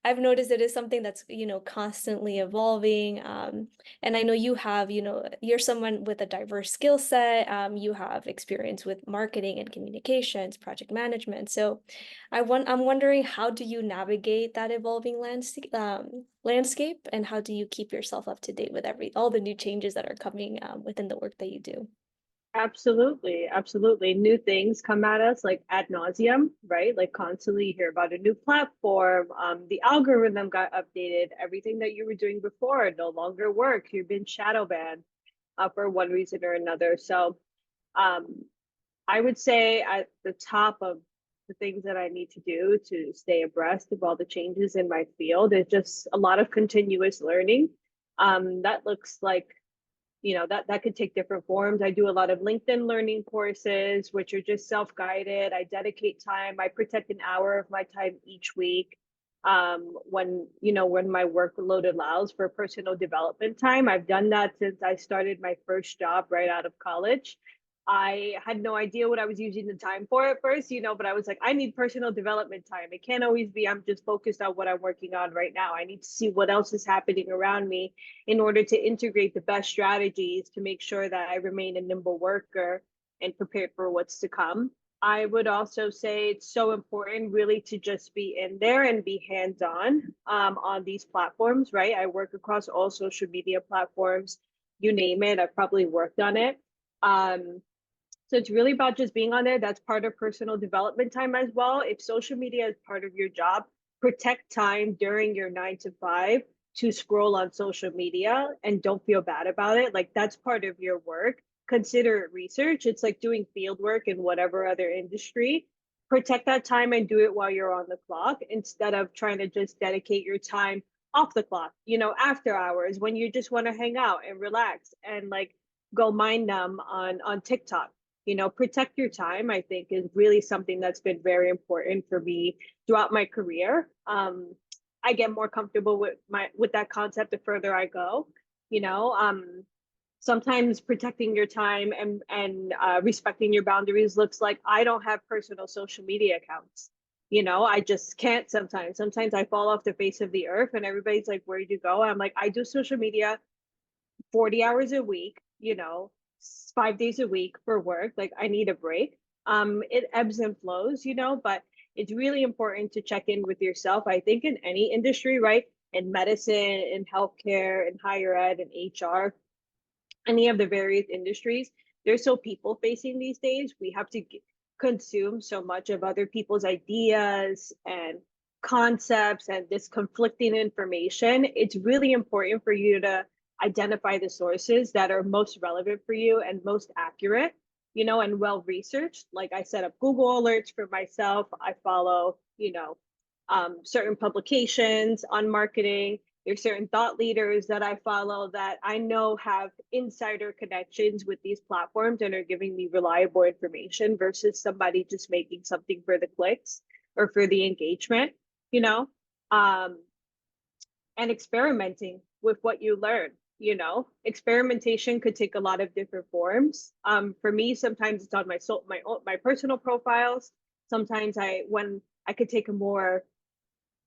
[SPEAKER 1] I've noticed it is something that's, you know, constantly evolving. And I know you have, you know, you're someone with a diverse skill set. You have experience with marketing and communications, project management. So I'm wondering, how do you navigate that evolving landscape, and how do you keep yourself up to date with all the new changes that are coming within the work that you do?
[SPEAKER 5] Absolutely, absolutely. New things come at us like ad nauseum, right? Like constantly you hear about a new platform. The algorithm got updated. Everything that you were doing before no longer works. You've been shadow banned for one reason or another. So um, I would say at the top of the things that I need to do to stay abreast of all the changes in my field is just a lot of continuous learning. That looks like, you know, that could take different forms. I do a lot of LinkedIn learning courses, which are just self-guided. I dedicate time. I protect an hour of my time each week when, you know, when my workload allows for personal development time. I've done that since I started my first job right out of college. I had no idea what I was using the time for at first, you know, but I was like, I need personal development time. It can't always be I'm just focused on what I'm working on right now. I need to see what else is happening around me in order to integrate the best strategies to make sure that I remain a nimble worker and prepared for what's to come. I would also say it's so important really to just be in there and be hands-on on these platforms, right? I work across all social media platforms, you name it, I've probably worked on it. So it's really about just being on there. That's part of personal development time as well. If social media is part of your job, protect time during your 9 to 5 to scroll on social media and don't feel bad about it. Like that's part of your work. Consider it research. It's like doing field work in whatever other industry. Protect that time and do it while you're on the clock instead of trying to just dedicate your time off the clock, you know, after hours when you just want to hang out and relax and like go mind numb on TikTok. You know, protect your time, I think, is really something that's been very important for me throughout my career. I get more comfortable with that concept the further I go. You know, sometimes protecting your time and respecting your boundaries looks like I don't have personal social media accounts. You know, I just can't sometimes. Sometimes I fall off the face of the earth and everybody's like, where'd you go? I'm like, I do social media 40 hours a week, you know, 5 days a week for work. Like I need a break. It ebbs and flows, you know, but it's really important to check in with yourself. I think in any industry, right? In medicine, in healthcare, in higher ed, and HR, any of the various industries, they're so people facing these days. We have to consume so much of other people's ideas and concepts and this conflicting information. It's really important for you to identify the sources that are most relevant for you and most accurate, you know, and well researched. Like I set up Google alerts for myself. I follow, you know, certain publications on marketing. There's certain thought leaders that I follow that I know have insider connections with these platforms and are giving me reliable information versus somebody just making something for the clicks or for the engagement, you know? Um, and experimenting with what you learn. Experimentation could take a lot of different forms. For me, sometimes it's on my personal profiles. Sometimes when I could take a more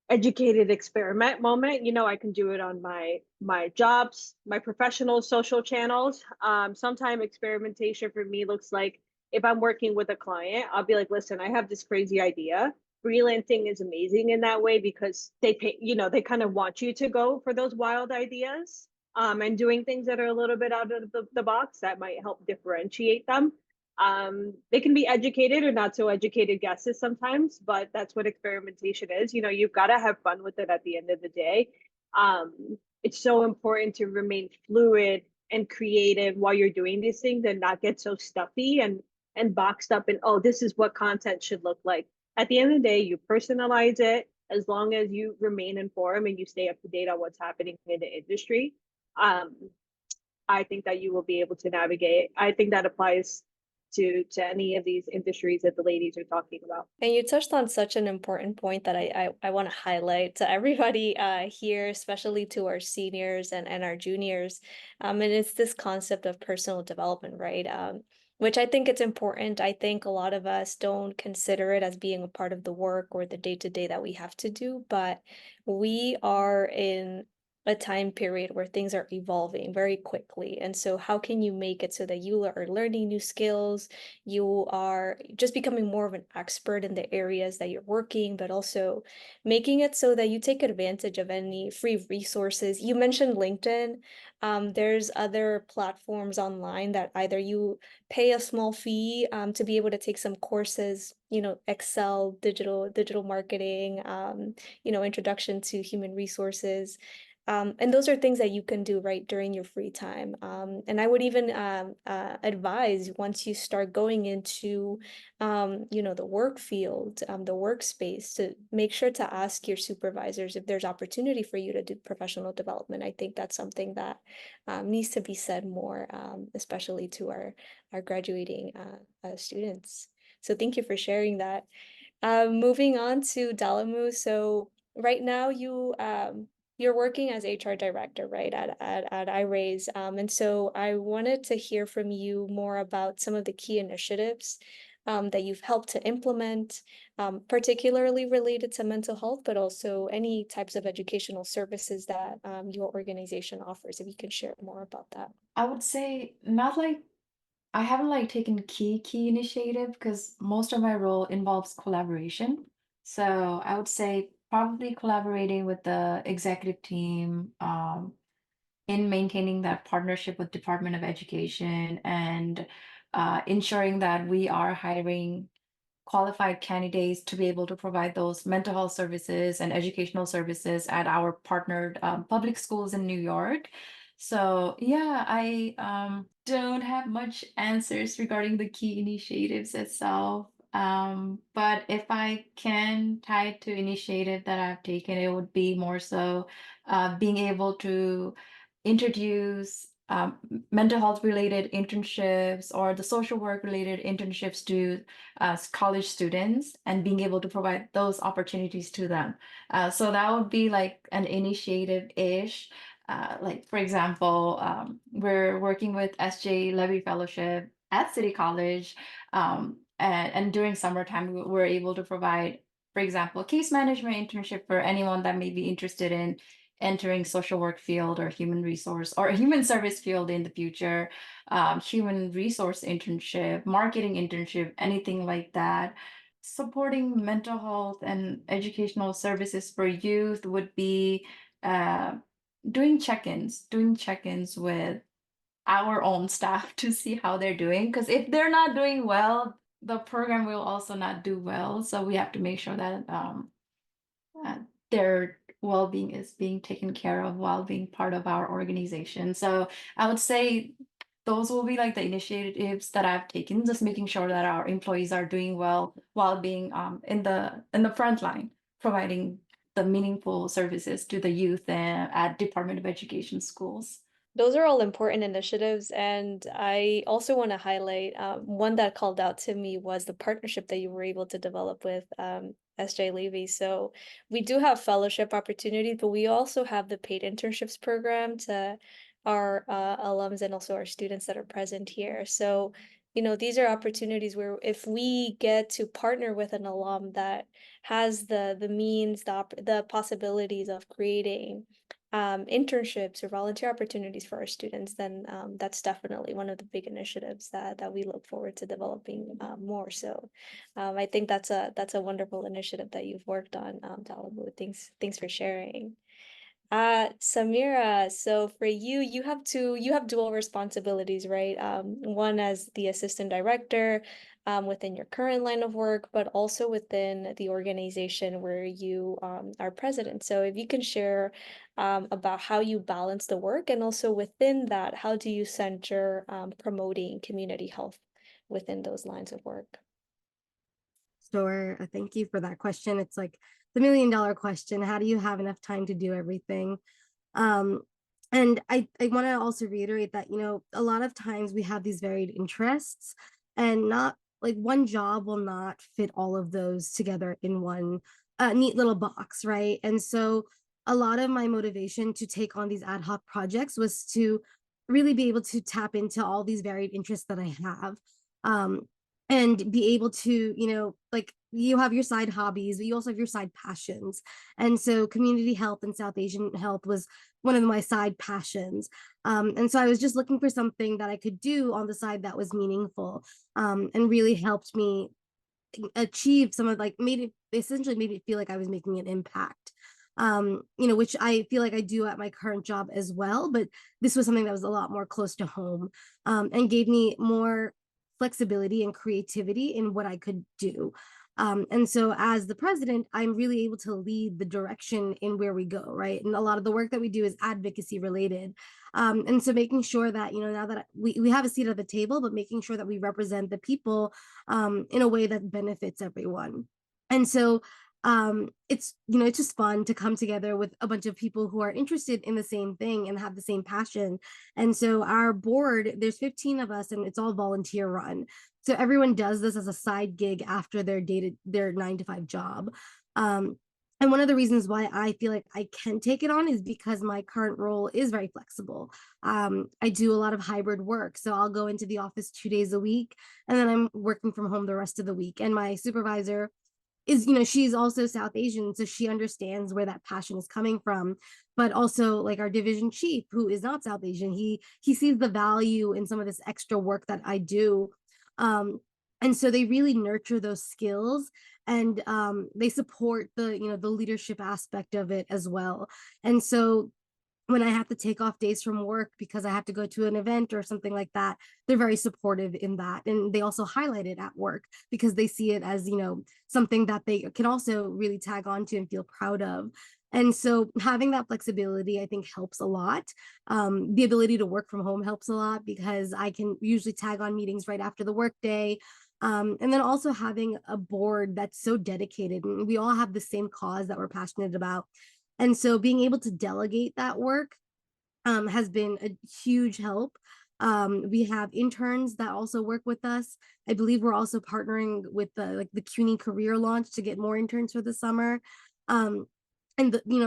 [SPEAKER 5] educated experiment moment, I can do it on my jobs, my professional social channels. Sometimes experimentation for me looks like, if I'm working with a client, I'll be like, listen, I have this crazy idea. Freelancing is amazing in that way because they pay, they kind of want you to go for those wild ideas. And doing things that are a little bit out of the box that might help differentiate them. They can be educated or not so educated guesses sometimes, but that's what experimentation is. You've got to have fun with it at the end of the day. It's so important to remain fluid and creative while you're doing these things and not get so stuffy and boxed up in, oh, this is what content should look like. At the end of the day, you personalize it as long as you remain informed and you stay up to date on what's happening in the industry. I think that you will be able to navigate. I think that applies to any of these industries that the ladies are talking about.
[SPEAKER 1] And you touched on such an important point that I want to highlight to everybody here, especially to our seniors and our juniors. And it's this concept of personal development, right? Which I think it's important. I think a lot of us don't consider it as being a part of the work or the day-to-day that we have to do, but we are in a time period where things are evolving very quickly. And so how can you make it so that you are learning new skills, you are just becoming more of an expert in the areas that you're working, but also making it so that you take advantage of any free resources. You mentioned LinkedIn. There's other platforms online that either you pay a small fee to be able to take some courses, Excel, digital marketing, introduction to human resources. And those are things that you can do right during your free time. And I would even advise once you start going into, the work field, the workspace, to make sure to ask your supervisors if there's opportunity for you to do professional development. I think that's something that needs to be said more, especially to our graduating students. So thank you for sharing that. Moving on to Dalamu. So right now you're working as HR director, right, at iRaise. And so I wanted to hear from you more about some of the key initiatives that you've helped to implement, particularly related to mental health, but also any types of educational services that your organization offers, if you can share more about that.
[SPEAKER 8] I would say not like I haven't like taken key initiative because most of my role involves collaboration. So I would say probably collaborating with the executive team in maintaining that partnership with Department of Education and ensuring that we are hiring qualified candidates to be able to provide those mental health services and educational services at our partnered public schools in New York. So yeah, I don't have much answers regarding the key initiatives itself. But if I can tie it to initiative that I've taken, it would be more so being able to introduce mental health related internships or the social work related internships to college students and being able to provide those opportunities to them. So that would be like an initiative-ish. Like for example, we're working with SJ Levy Fellowship at City College, and during summertime we're able to provide, for example, case management internship for anyone that may be interested in entering social work field or human resource or human service field in the future, human resource internship, marketing internship, anything like that. Supporting mental health and educational services for youth would be doing check-ins with our own staff to see how they're doing. Because if they're not doing well, the program will also not do well. So we have to make sure that their well-being is being taken care of while being part of our organization. So I would say those will be like the initiatives that I've taken, just making sure that our employees are doing well while being in the front line, providing the meaningful services to the youth and at Department of Education schools.
[SPEAKER 1] Those are all important initiatives, and I also want to highlight one that called out to me was the partnership that you were able to develop with SJ Levy. So we do have fellowship opportunities, but we also have the paid internships program to our alums and also our students that are present here. So, these are opportunities where if we get to partner with an alum that has the means, the possibilities of creating internships or volunteer opportunities for our students, then that's definitely one of the big initiatives that we look forward to developing more. So I think that's a wonderful initiative that you've worked on, Talabu. Thanks for sharing. Samira, so for you, you have dual responsibilities, right? One as the assistant director, within your current line of work, but also within the organization where you are president. So if you can share about how you balance the work, and also within that, how do you center promoting community health within those lines of work?
[SPEAKER 7] Sure. Thank you for that question. It's like the $1 million question. How do you have enough time to do everything? Um, and I want to also reiterate that, a lot of times we have these varied interests, and not like one job will not fit all of those together in one neat little box, right? And so a lot of my motivation to take on these ad hoc projects was to really be able to tap into all these varied interests that I have. And be able to, like, you have your side hobbies, but you also have your side passions. And so community health and South Asian health was one of my side passions. And so I was just looking for something that I could do on the side that was meaningful, and really helped me achieve some of, like, essentially made it feel like I was making an impact. Which I feel like I do at my current job as well, but this was something that was a lot more close to home, and gave me more flexibility and creativity in what I could do. And so as the president, I'm really able to lead the direction in where we go, right? And a lot of the work that we do is advocacy related. And so making sure that, now that we have a seat at the table, but making sure that we represent the people in a way that benefits everyone. And so it's just fun to come together with a bunch of people who are interested in the same thing and have the same passion. And so our board, there's 15 of us, and it's all volunteer run. So everyone does this as a side gig after their 9-to-5 job. And one of the reasons why I feel like I can take it on is because my current role is very flexible. I do a lot of hybrid work. So I'll go into the office 2 days a week, and then I'm working from home the rest of the week. And my supervisor is, she's also South Asian, so she understands where that passion is coming from. But also, like, our division chief, who is not South Asian, he sees the value in some of this extra work that I do. And so they really nurture those skills, and they support the leadership aspect of it as well. And so when I have to take off days from work because I have to go to an event or something like that, they're very supportive in that. And they also highlight it at work because they see it as, something that they can also really tag on to and feel proud of. And so having that flexibility, I think, helps a lot. The ability to work from home helps a lot because I can usually tag on meetings right after the workday. And then also having a board that's so dedicated, and we all have the same cause that we're passionate about. And so being able to delegate that work has been a huge help. We have interns that also work with us. I believe we're also partnering with the CUNY career launch to get more interns for the summer. And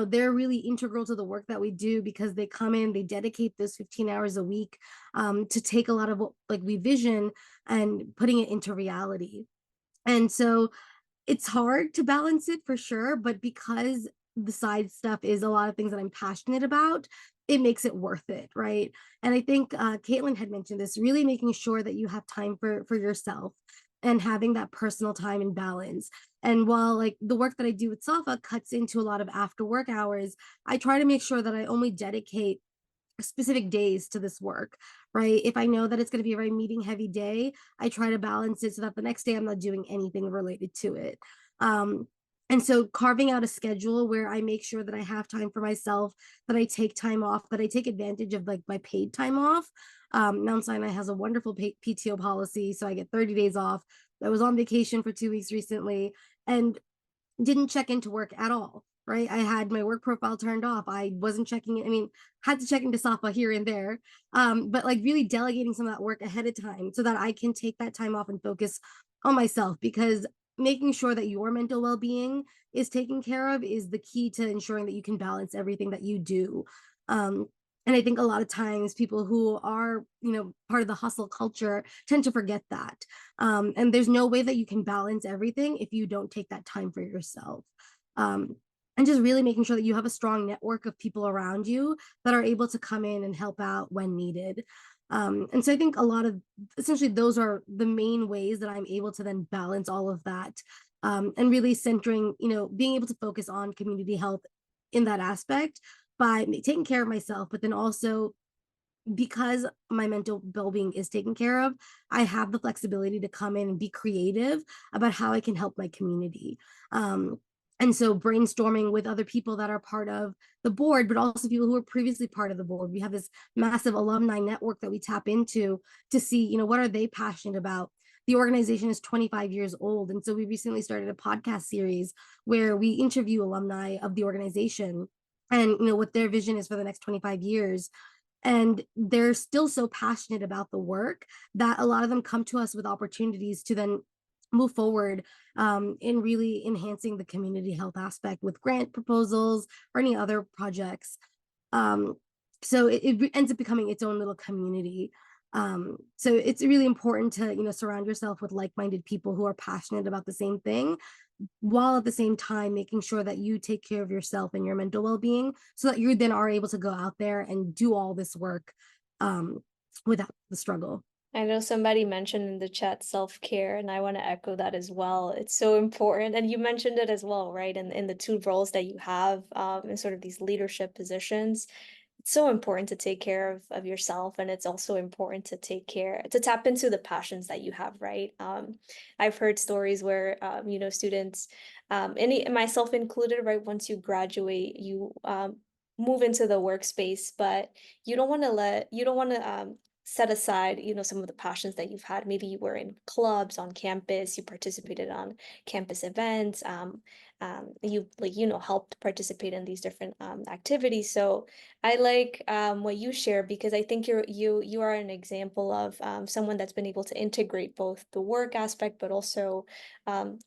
[SPEAKER 7] they're really integral to the work that we do because they come in, they dedicate those 15 hours a week to take a lot of what we vision and putting it into reality. And so it's hard to balance it for sure, but because the side stuff is a lot of things that I'm passionate about, it makes it worth it, right? And I think Caitlin had mentioned this, really making sure that you have time for yourself and having that personal time and balance. And while the work that I do with SAFA cuts into a lot of after work hours, I try to make sure that I only dedicate specific days to this work, right? If I know that it's going to be a very meeting heavy day, I try to balance it so that the next day I'm not doing anything related to it. And so carving out a schedule where I make sure that I have time for myself, that I take time off, that I take advantage of my paid time off. Mount Sinai has a wonderful PTO policy, so I get 30 days off. I was on vacation for 2 weeks recently and didn't check into work at all. right? I had my work profile turned off. I wasn't checking it. I mean, had to check into SAFA here and there. But like really delegating some of that work ahead of time so that I can take that time off and focus on myself, because making sure that your mental well-being is taken care of is the key to ensuring that you can balance everything that you do. Um, and I think a lot of times people who are, part of the hustle culture tend to forget that. And there's no way that you can balance everything if you don't take that time for yourself. Um, and just really making sure that you have a strong network of people around you that are able to come in and help out when needed. And so I think a lot of essentially those are the main ways that I'm able to then balance all of that, and really centering, being able to focus on community health in that aspect by taking care of myself, but then also because my mental well-being is taken care of, I have the flexibility to come in and be creative about how I can help my community. And so brainstorming with other people that are part of the board, but also people who were previously part of the board. We have this massive alumni network that we tap into to see, what are they passionate about? The organization is 25 years old. And so we recently started a podcast series where we interview alumni of the organization and, what their vision is for the next 25 years. And they're still so passionate about the work that a lot of them come to us with opportunities to then move forward in really enhancing the community health aspect with grant proposals or any other projects. So it ends up becoming its own little community. So it's really important to, surround yourself with like-minded people who are passionate about the same thing, while at the same time making sure that you take care of yourself and your mental well-being so that you then are able to go out there and do all this work without the struggle.
[SPEAKER 1] I know somebody mentioned in the chat self-care, and I want to echo that as well. It's so important. And you mentioned it as well, right? In the two roles that you have in sort of these leadership positions, it's so important to take care of yourself, and it's also important to tap into the passions that you have, right? I've heard stories where students, any myself included, right, once you graduate, you move into the workspace, but you don't want to set aside, some of the passions that you've had. Maybe you were in clubs on campus, you participated on campus events, you helped participate in these different activities. So I like what you share, because I think you are an example of someone that's been able to integrate both the work aspect, but also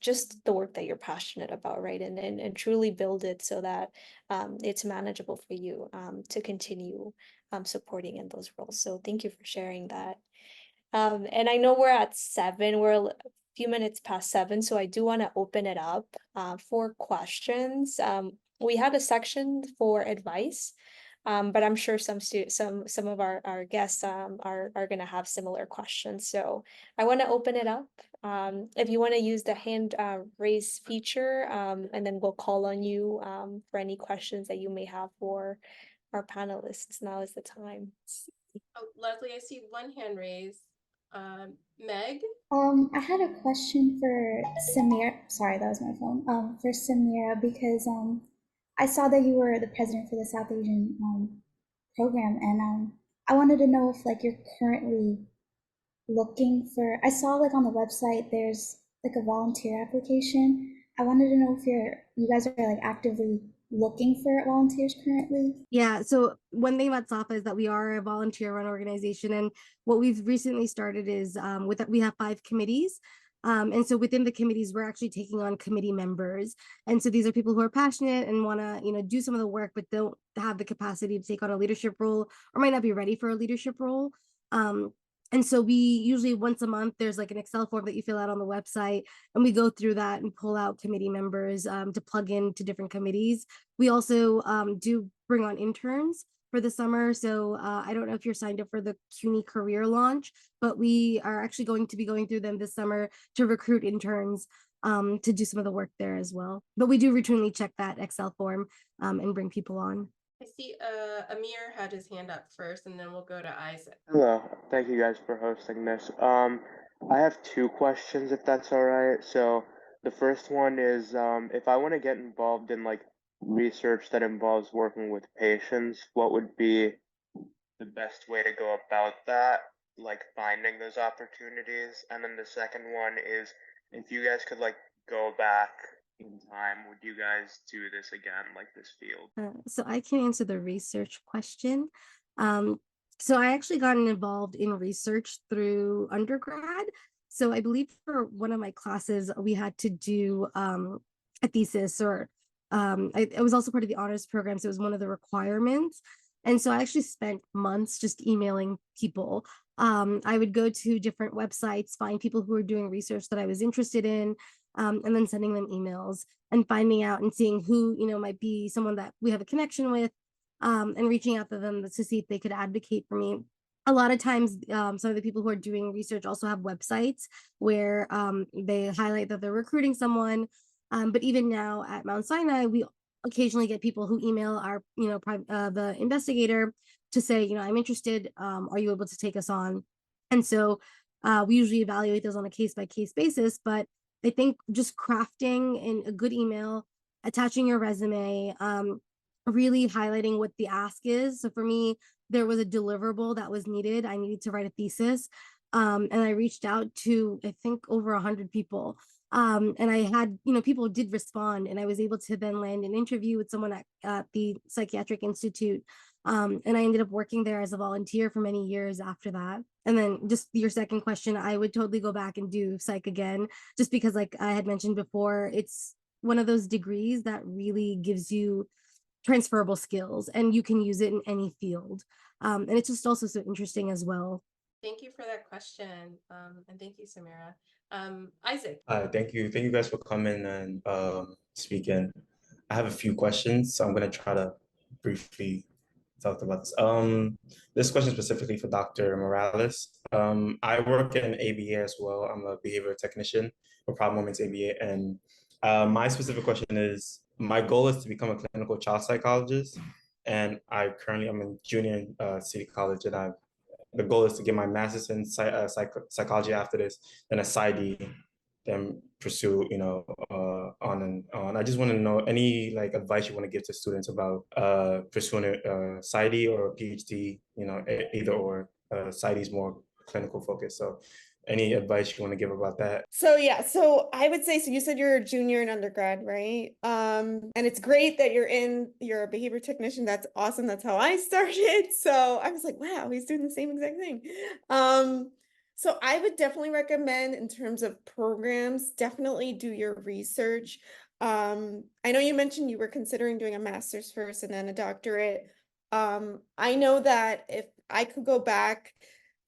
[SPEAKER 1] just the work that you're passionate about, right? And truly build it so that it's manageable for you to continue supporting in those roles. So thank you for sharing that. And I know we're at 7, we're a few minutes past 7, so I do want to open it up for questions. We had a section for advice, but I'm sure some of our guests are going to have similar questions. So I want to open it up. If you want to use the hand raise feature, and then we'll call on you for any questions that you may have for our panelists. Now is the time.
[SPEAKER 2] Oh, Leslie, I see one hand raised. Meg?
[SPEAKER 9] I had a question for Samir. Sorry, that was my phone. For Samira, because I saw that you were the president for the South Asian program, and I wanted to know if like you're currently looking for. I saw like on the website there's like a volunteer application. I wanted to know if you guys are like actively looking for volunteers currently.
[SPEAKER 7] Yeah, so one thing about SAFA is that we are a volunteer-run organization, and what we've recently started is we have 5 committees. And so within the committees, we're actually taking on committee members. And so these are people who are passionate and want to, do some of the work, but don't have the capacity to take on a leadership role or might not be ready for a leadership role. And so we usually once a month, there's like an Excel form that you fill out on the website, and we go through that and pull out committee members to plug into different committees. We also do bring on interns for the summer. So I don't know if you're signed up for the CUNY career launch, but we are actually going to be going through them this summer to recruit interns to do some of the work there as well. But we do routinely check that Excel form and bring people on.
[SPEAKER 2] I see Amir had his hand up first, and then we'll go to Isaac.
[SPEAKER 10] Hello, thank you guys for hosting this. I have 2 questions if that's all right. So the first one is if I want to get involved in like research that involves working with patients, what would be the best way to go about that, like finding those opportunities? And then the second one is if you guys could like go back in time, would you guys do this again, like this field?
[SPEAKER 7] So I can answer the research question. Um, so I actually got involved in research through undergrad. So I believe for one of my classes, we had to do a thesis, or I was also part of the honors program. So it was one of the requirements. And so I actually spent months just emailing people. I would go to different websites, find people who were doing research that I was interested in, and then sending them emails and finding out and seeing who, might be someone that we have a connection with, and reaching out to them to see if they could advocate for me. A lot of times, some of the people who are doing research also have websites where they highlight that they're recruiting someone. But even now at Mount Sinai, we occasionally get people who email our, the investigator to say, I'm interested. Are you able to take us on? And so we usually evaluate those on a case by case basis. But I think just crafting in a good email, attaching your resume, really highlighting what the ask is. So for me, there was a deliverable that was needed. I needed to write a thesis. And I reached out to, I think, over 100 people. And I had, people did respond, and I was able to then land an interview with someone at the Psychiatric Institute. And I ended up working there as a volunteer for many years after that. And then just your second question, I would totally go back and do psych again, just because, like I had mentioned before, it's one of those degrees that really gives you transferable skills and you can use it in any field. And it's just also so interesting as well.
[SPEAKER 2] Thank you for that question. And thank you, Samira. Isaac.
[SPEAKER 11] Hi, thank you. Thank you guys for coming and speaking. I have a few questions, so I'm gonna try to briefly talk about this. This question specifically for Dr. Morales. I work in ABA as well. I'm a behavior technician for Problem Moments ABA, and my specific question is, my goal is to become a clinical child psychologist, and I'm a junior in City College, and the goal is to get my master's in psychology after this, then a PsyD, then pursue, on and on. I just want to know any like advice you want to give to students about pursuing a PsyD or a PhD, either or. PsyD is more clinical focused. So any advice you want to give about that?
[SPEAKER 6] So yeah, so I would say, so you said you're a junior in undergrad, right? And it's great that you're a behavior technician. That's awesome. That's how I started. So I was like, wow, he's doing the same exact thing. So I would definitely recommend, in terms of programs, definitely do your research. I know you mentioned you were considering doing a master's first and then a doctorate. I know that if I could go back,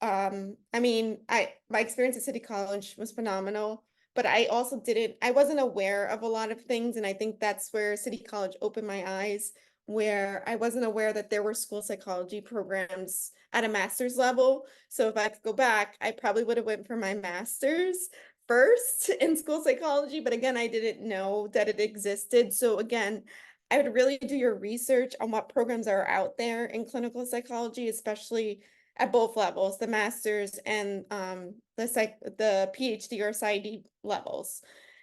[SPEAKER 6] I mean, my experience at City College was phenomenal, but I wasn't aware of a lot of things, and I think that's where City College opened my eyes, where I wasn't aware that there were school psychology programs at a master's level. So if I could go back, I probably would have went for my master's first in school psychology, but again, I didn't know that it existed. So again, I would really do your research on what programs are out there in clinical psychology, especially at both levels, the master's and the PhD or PsyD levels.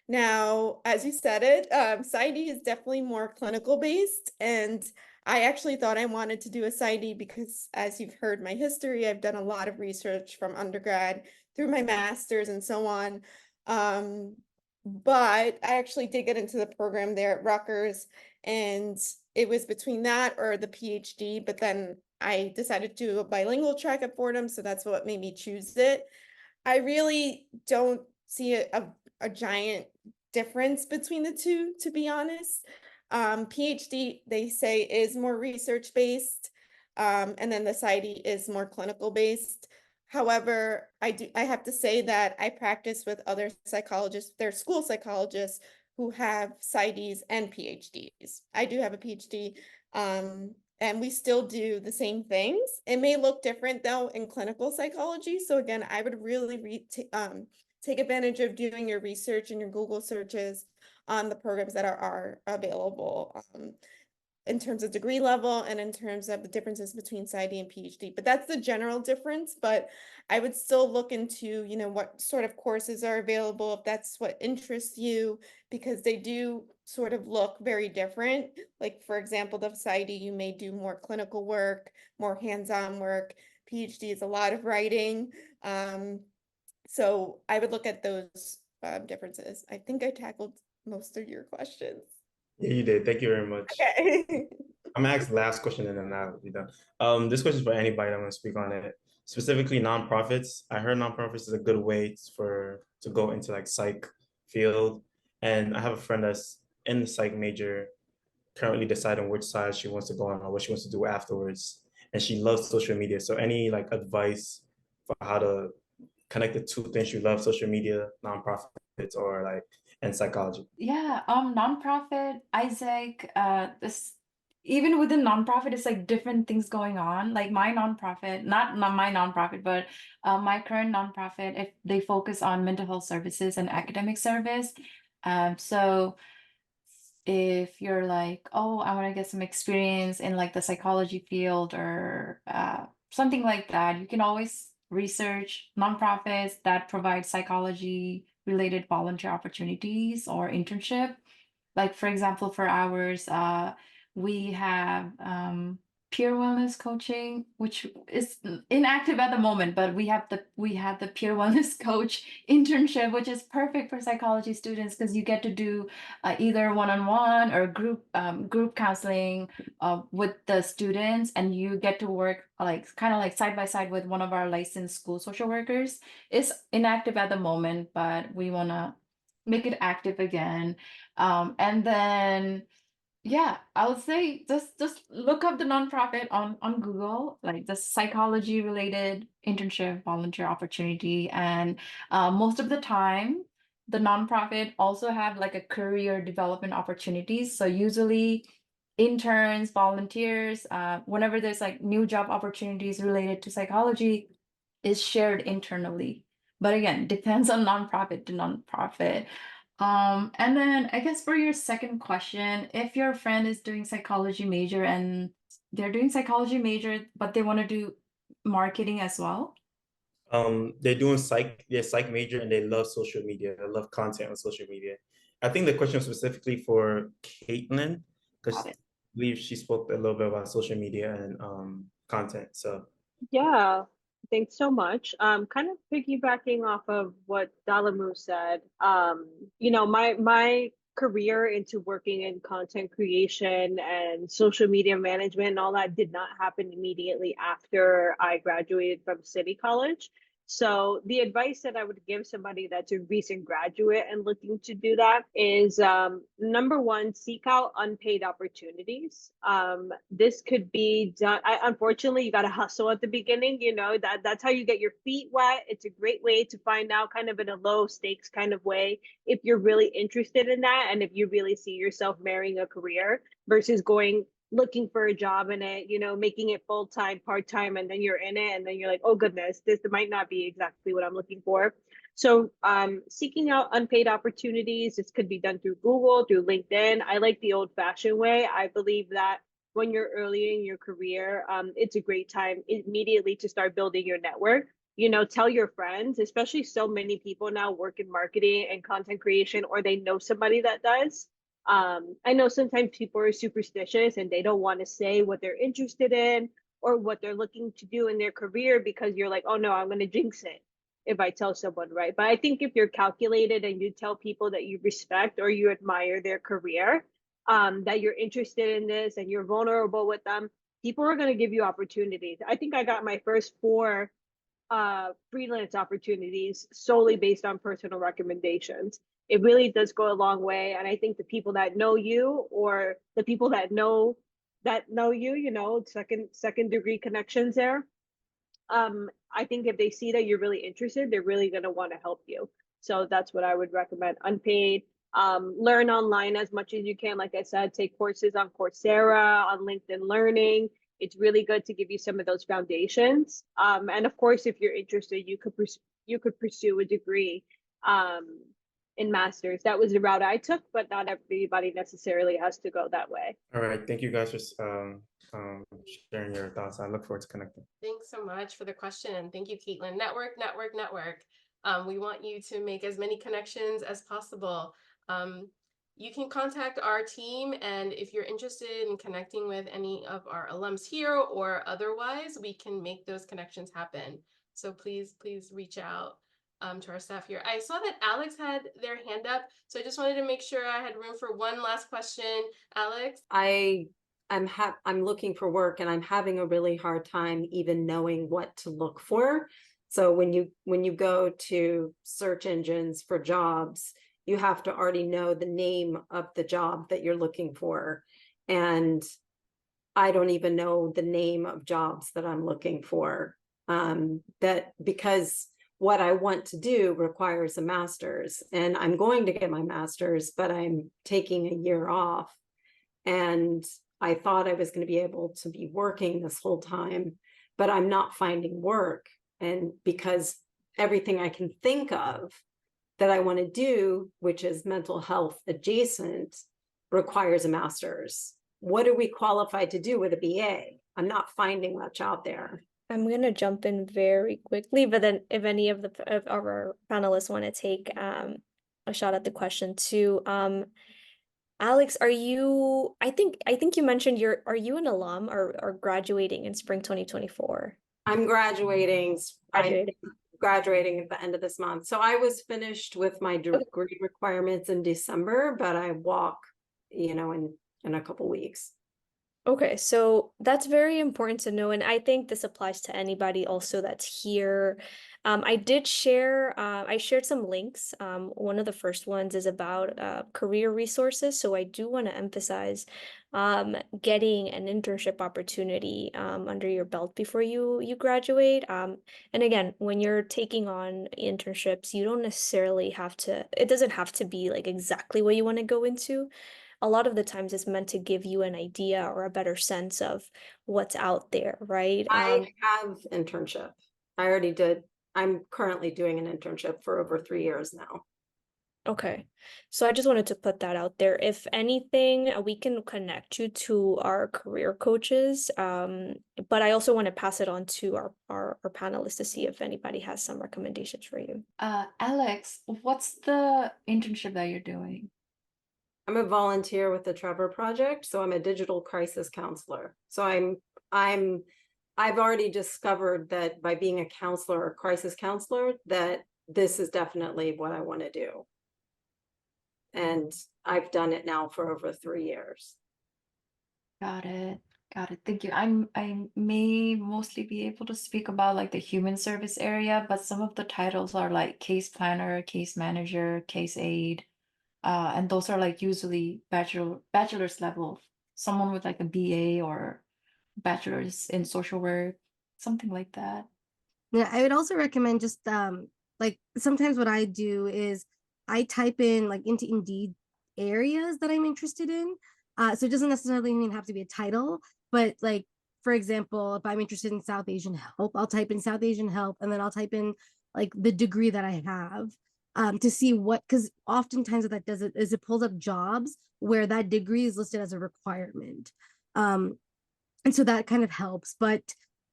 [SPEAKER 6] Now, as you said it, PsyD is definitely more clinical based, and I actually thought I wanted to do a PsyD because, as you've heard my history, I've done a lot of research from undergrad through my master's and so on. But I actually did get into the program there at Rutgers, and it was between that or the PhD, but then I decided to do a bilingual track at Fordham, so that's what made me choose it. I really don't see a giant difference between the two, to be honest. PhD, they say, is more research based, and then the PsyD is more clinical based. However, I have to say that I practice with other psychologists, they're school psychologists who have PsyDs and PhDs. I do have a PhD, and we still do the same things. It may look different though in clinical psychology. So again, I would really take advantage of doing your research and your Google searches on the programs that are available, in terms of degree level and in terms of the differences between PsyD and PhD. But that's the general difference. But I would still look into, what sort of courses are available, if that's what interests you, because they do sort of look very different. Like, for example, the PsyD, you may do more clinical work, more hands-on work. PhD is a lot of writing. So I would look at those differences. I think I tackled most of your questions.
[SPEAKER 11] Yeah, you did. Thank you very much.
[SPEAKER 6] Okay.
[SPEAKER 11] I'm gonna ask the last question and then I'll be done. This question is for anybody that want to speak on it. Specifically nonprofits. I heard nonprofits is a good way to go into like psych field. And I have a friend that's in the psych major, currently deciding which side she wants to go on or what she wants to do afterwards. And she loves social media. So any like advice for how to connect the two things you love, social media, nonprofits, or like and psychology?
[SPEAKER 8] Yeah, nonprofit, Isaac, this even within nonprofit, it's like different things going on. Like my nonprofit, not my nonprofit, but my current nonprofit, if they focus on mental health services and academic service. So if you're like, oh, I want to get some experience in like the psychology field or something like that, you can always research nonprofits that provide psychology related volunteer opportunities or internship. Like for example, for ours, we have peer wellness coaching, which is inactive at the moment, but we had the peer wellness coach internship, which is perfect for psychology students because you get to do either one-on-one or group counseling with the students, and you get to work like kind of like side by side with one of our licensed school social workers. It's inactive at the moment, but we want to make it active again. And then yeah, I would say just look up the nonprofit on Google, like the psychology related internship volunteer opportunity. And most of the time, the nonprofit also have like a career development opportunities. So usually interns, volunteers, whenever there's like new job opportunities related to psychology, is shared internally. But again, depends on nonprofit to nonprofit. And then I guess for your second question, if your friend is doing psychology major and they're doing psychology major, but they want to do marketing as well.
[SPEAKER 11] They're doing psych major and they love social media. They love content on social media. I think the question was specifically for Caitlin, because I believe she spoke a little bit about social media and content. So
[SPEAKER 5] Yeah, thanks so much. Kind of piggybacking off of what Dalamu said, my career into working in content creation and social media management and all that did not happen immediately after I graduated from City College. So the advice that I would give somebody that's a recent graduate and looking to do that is number one, seek out unpaid opportunities. This could be done. Unfortunately, you got to hustle at the beginning. That's how you get your feet wet. It's a great way to find out, kind of in a low stakes kind of way, if you're really interested in that and if you really see yourself marrying a career versus looking for a job in it, making it full-time, part-time, and then you're in it and then you're like, oh goodness, this might not be exactly what I'm looking for. So seeking out unpaid opportunities, this could be done through Google, through LinkedIn. I like the old-fashioned way. I believe that when you're early in your career, it's a great time immediately to start building your network. Tell your friends, especially so many people now work in marketing and content creation, or they know somebody that does. I know sometimes people are superstitious and they don't want to say what they're interested in or what they're looking to do in their career because you're like, oh no, I'm going to jinx it if I tell someone, right? But I think if you're calculated and you tell people that you respect or you admire their career, that you're interested in this and you're vulnerable with them, people are going to give you opportunities. I think I got my first 4 freelance opportunities solely based on personal recommendations. It really does go a long way. And I think the people that know you or the people that know you, second degree connections there. I think if they see that you're really interested, they're really going to want to help you. So that's what I would recommend. Unpaid. Learn online as much as you can. Like I said, take courses on Coursera, on LinkedIn Learning. It's really good to give you some of those foundations. And of course, if you're interested, you could pursue a degree in master's. That was the route I took, but not everybody necessarily has to go that way.
[SPEAKER 11] all right, thank you guys for sharing your thoughts. I look forward to connecting.
[SPEAKER 2] Thanks so much for the question. Thank you, Caitlin. Network. We want you to make as many connections as possible. You can contact our team, and if you're interested in connecting with any of our alums here or otherwise, we can make those connections happen. So please reach out. to our staff here. I saw that Alex had their hand up, so I just wanted to make sure I had room for one last question. Alex?
[SPEAKER 12] I'm looking for work and I'm having a really hard time even knowing what to look for. So when you go to search engines for jobs, you have to already know the name of the job that you're looking for. And I don't even know the name of jobs that I'm looking for. That because what I want to do requires a master's, and I'm going to get my master's, but I'm taking a year off. And I thought I was going to be able to be working this whole time, but I'm not finding work. And because everything I can think of that I want to do, which is mental health adjacent, requires a master's. What are we qualified to do with a BA? I'm not finding much out there.
[SPEAKER 1] I'm gonna jump in very quickly, but then if any of our panelists want to take a shot at the question too. Alex, are you, I think you mentioned are you an alum or graduating in spring 2024?
[SPEAKER 12] I'm graduating.
[SPEAKER 1] Graduating.
[SPEAKER 12] I'm graduating at the end of this month. So I was finished with my degree requirements in December, but I walk, in a couple weeks.
[SPEAKER 1] Okay, so that's very important to know, and I think this applies to anybody also that's here. I shared some links. One of the first ones is about career resources, so I do want to emphasize getting an internship opportunity under your belt before you graduate. And again, when you're taking on internships, you don't necessarily have to, it doesn't have to be like exactly what you want to go into. A lot of the times it's meant to give you an idea or a better sense of what's out there, right?
[SPEAKER 12] I have internship. I already did. I'm currently doing an internship for over 3 years now.
[SPEAKER 1] Okay, so I just wanted to put that out there. If anything, we can connect you to our career coaches, but I also want to pass it on to our panelists to see if anybody has some recommendations for you.
[SPEAKER 8] Alex, what's the internship that you're doing?
[SPEAKER 12] I'm a volunteer with the Trevor Project, so I'm a digital crisis counselor. So I've already discovered that by being a counselor or crisis counselor, that this is definitely what I want to do. And I've done it now for over 3 years.
[SPEAKER 8] Got it. Got it. Thank you. I may mostly be able to speak about like the human service area, but some of the titles are like case planner, case manager, case aide. And those are like usually bachelor's level, someone with like a BA or bachelor's in social work, something like that.
[SPEAKER 7] Yeah, I would also recommend just like sometimes what I do is I type in like into Indeed areas that I'm interested in. So it doesn't necessarily even have to be a title, but like for example, if I'm interested in South Asian help, I'll type in South Asian help and then I'll type in like the degree that I have to see what, because oftentimes what that does is it pulls up jobs where that degree is listed as a requirement. And so that kind of helps, but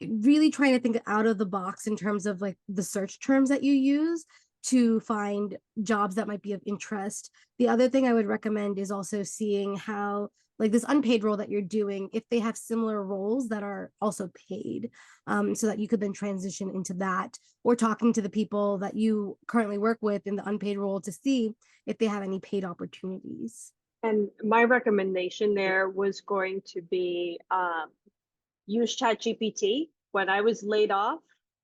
[SPEAKER 7] really trying to think out of the box in terms of like the search terms that you use to find jobs that might be of interest. The other thing I would recommend is also seeing how like this unpaid role that you're doing, if they have similar roles that are also paid, so that you could then transition into that, or talking to the people that you currently work with in the unpaid role to see if they have any paid opportunities.
[SPEAKER 5] And my recommendation there was going to be use ChatGPT. When I was laid off,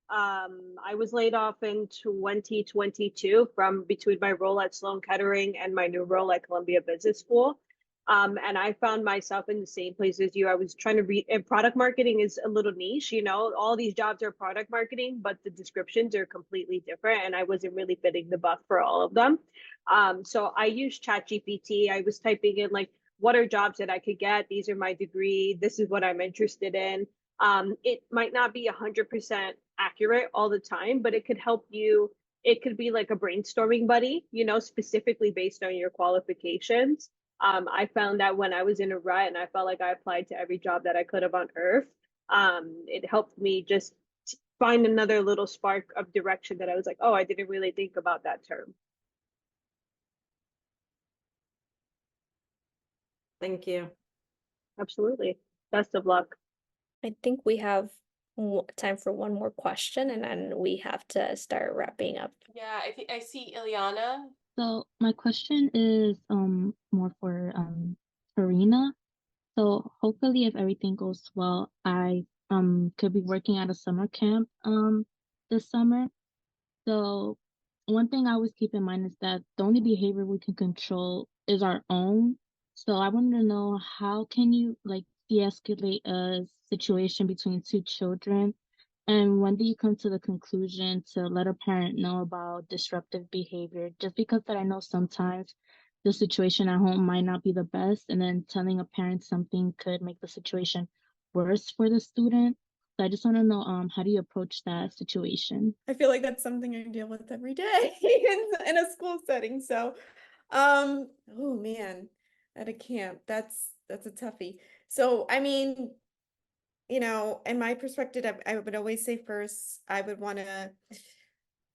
[SPEAKER 5] I was laid off in 2022 from between my role at Sloan Kettering and my new role at Columbia Business School. And I found myself in the same place as you. I was trying to read, and product marketing is a little niche, all these jobs are product marketing, but the descriptions are completely different. And I wasn't really fitting the buff for all of them. So I used ChatGPT. I was typing in like, what are jobs that I could get? These are my degree. This is what I'm interested in. It might not be 100% accurate all the time, but it could help you. It could be like a brainstorming buddy, specifically based on your qualifications. I found that when I was in a rut and I felt like I applied to every job that I could have unearthed, it helped me just find another little spark of direction that I was like, oh, I didn't really think about that term.
[SPEAKER 12] Thank you.
[SPEAKER 5] Absolutely. Best of luck.
[SPEAKER 1] I think we have time for one more question, and then we have to start wrapping up.
[SPEAKER 2] Yeah, I think I see Ileana.
[SPEAKER 13] So my question is more for Karina. So hopefully if everything goes well, I could be working at a summer camp this summer. So one thing I always keep in mind is that the only behavior we can control is our own. So I wanted to know, how can you like de-escalate a situation between two children? And when do you come to the conclusion to let a parent know about disruptive behavior? Just because that I know sometimes the situation at home might not be the best, and then telling a parent something could make the situation worse for the student. So I just want to know, how do you approach that situation?
[SPEAKER 6] I feel like that's something I deal with every day in a school setting. So, oh man, at a camp, that's a toughie. So, I mean, you know, in my perspective, I would always say first, I would want to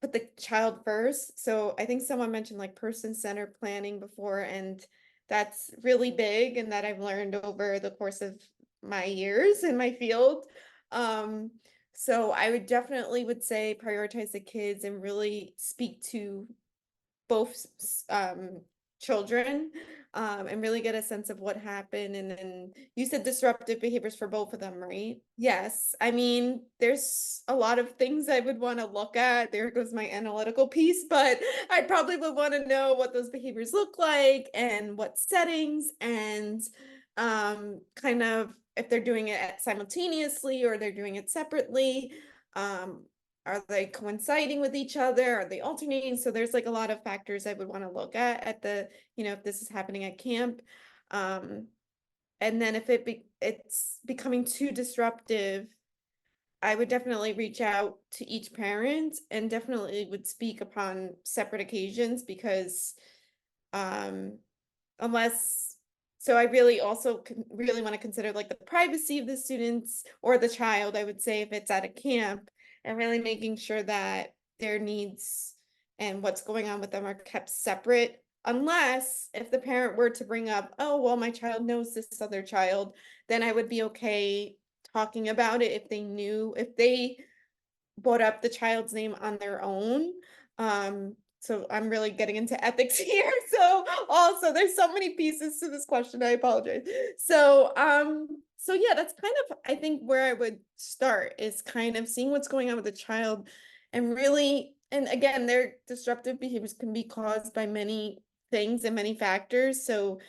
[SPEAKER 6] put the child first. So I think someone mentioned like person-centered planning before, and that's really big, and that I've learned over the course of my years in my field. Um, so I would definitely would say prioritize the kids and really speak to both children, and really get a sense of what happened. And then you said disruptive behaviors for both of them, right? Yes. I mean, there's a lot of things I would want to look at. There goes my analytical piece, but I probably would want to know what those behaviors look like and what settings, and kind of if they're doing it simultaneously or they're doing it separately. Are they coinciding with each other? Are they alternating? So there's like a lot of factors I would want to look at the, you know, if this is happening at camp. And then if it's becoming too disruptive, I would definitely reach out to each parent and definitely would speak upon separate occasions, because unless, so I really also really want to consider like the privacy of the students or the child, I would say, if it's at a camp, and really making sure that their needs and what's going on with them are kept separate. Unless if the parent were to bring up, oh, well, my child knows this other child, then I would be okay talking about it if they knew, if they brought up the child's name on their own. So I'm really getting into ethics here. So also there's so many pieces to this question. I apologize. So so yeah, that's kind of, I think, where I would start, is kind of seeing what's going on with the child, and really, and again, their disruptive behaviors can be caused by many things and many factors. So,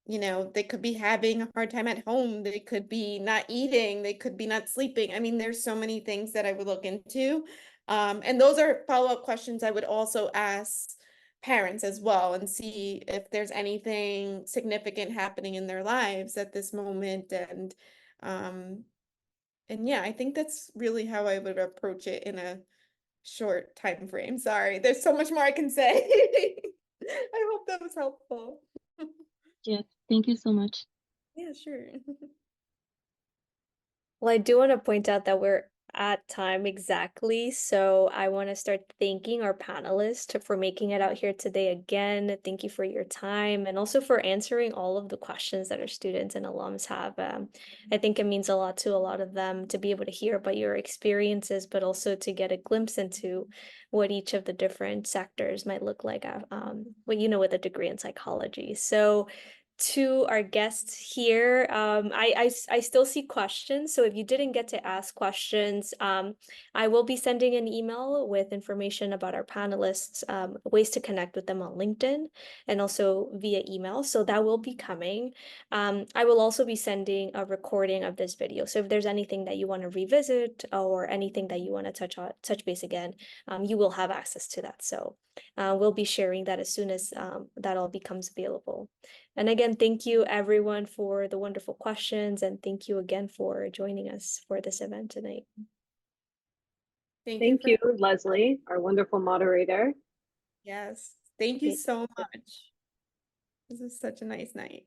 [SPEAKER 6] you know, they could be having a hard time at home. They could be not eating. They could be not sleeping. I mean, there's so many things that I would look into. And those are follow-up questions I would also ask parents as well, and see if there's anything significant happening in their lives at this moment. And yeah, I think that's really how I would approach it in a short time frame. Sorry, there's so much more I can say. I hope that was helpful.
[SPEAKER 13] Yes, thank you so much.
[SPEAKER 6] Yeah, sure.
[SPEAKER 1] Well, I do want to point out that we're at time exactly, so I want to start thanking our panelists for making it out here today again. Thank you for your time, and also for answering all of the questions that our students and alums have. I think it means a lot to a lot of them to be able to hear about your experiences, but also to get a glimpse into what each of the different sectors might look like, with a degree in psychology. So to our guests here, I still see questions. So if you didn't get to ask questions, I will be sending an email with information about our panelists, ways to connect with them on LinkedIn and also via email. So that will be coming. I will also be sending a recording of this video. So if there's anything that you want to revisit or anything that you want to touch base again, you will have access to that. So we'll be sharing that as soon as that all becomes available. And again, thank you everyone for the wonderful questions, and thank you again for joining us for this event tonight.
[SPEAKER 5] Thank you, Leslie, our wonderful moderator.
[SPEAKER 6] Yes, thank you so much. This is such a nice night.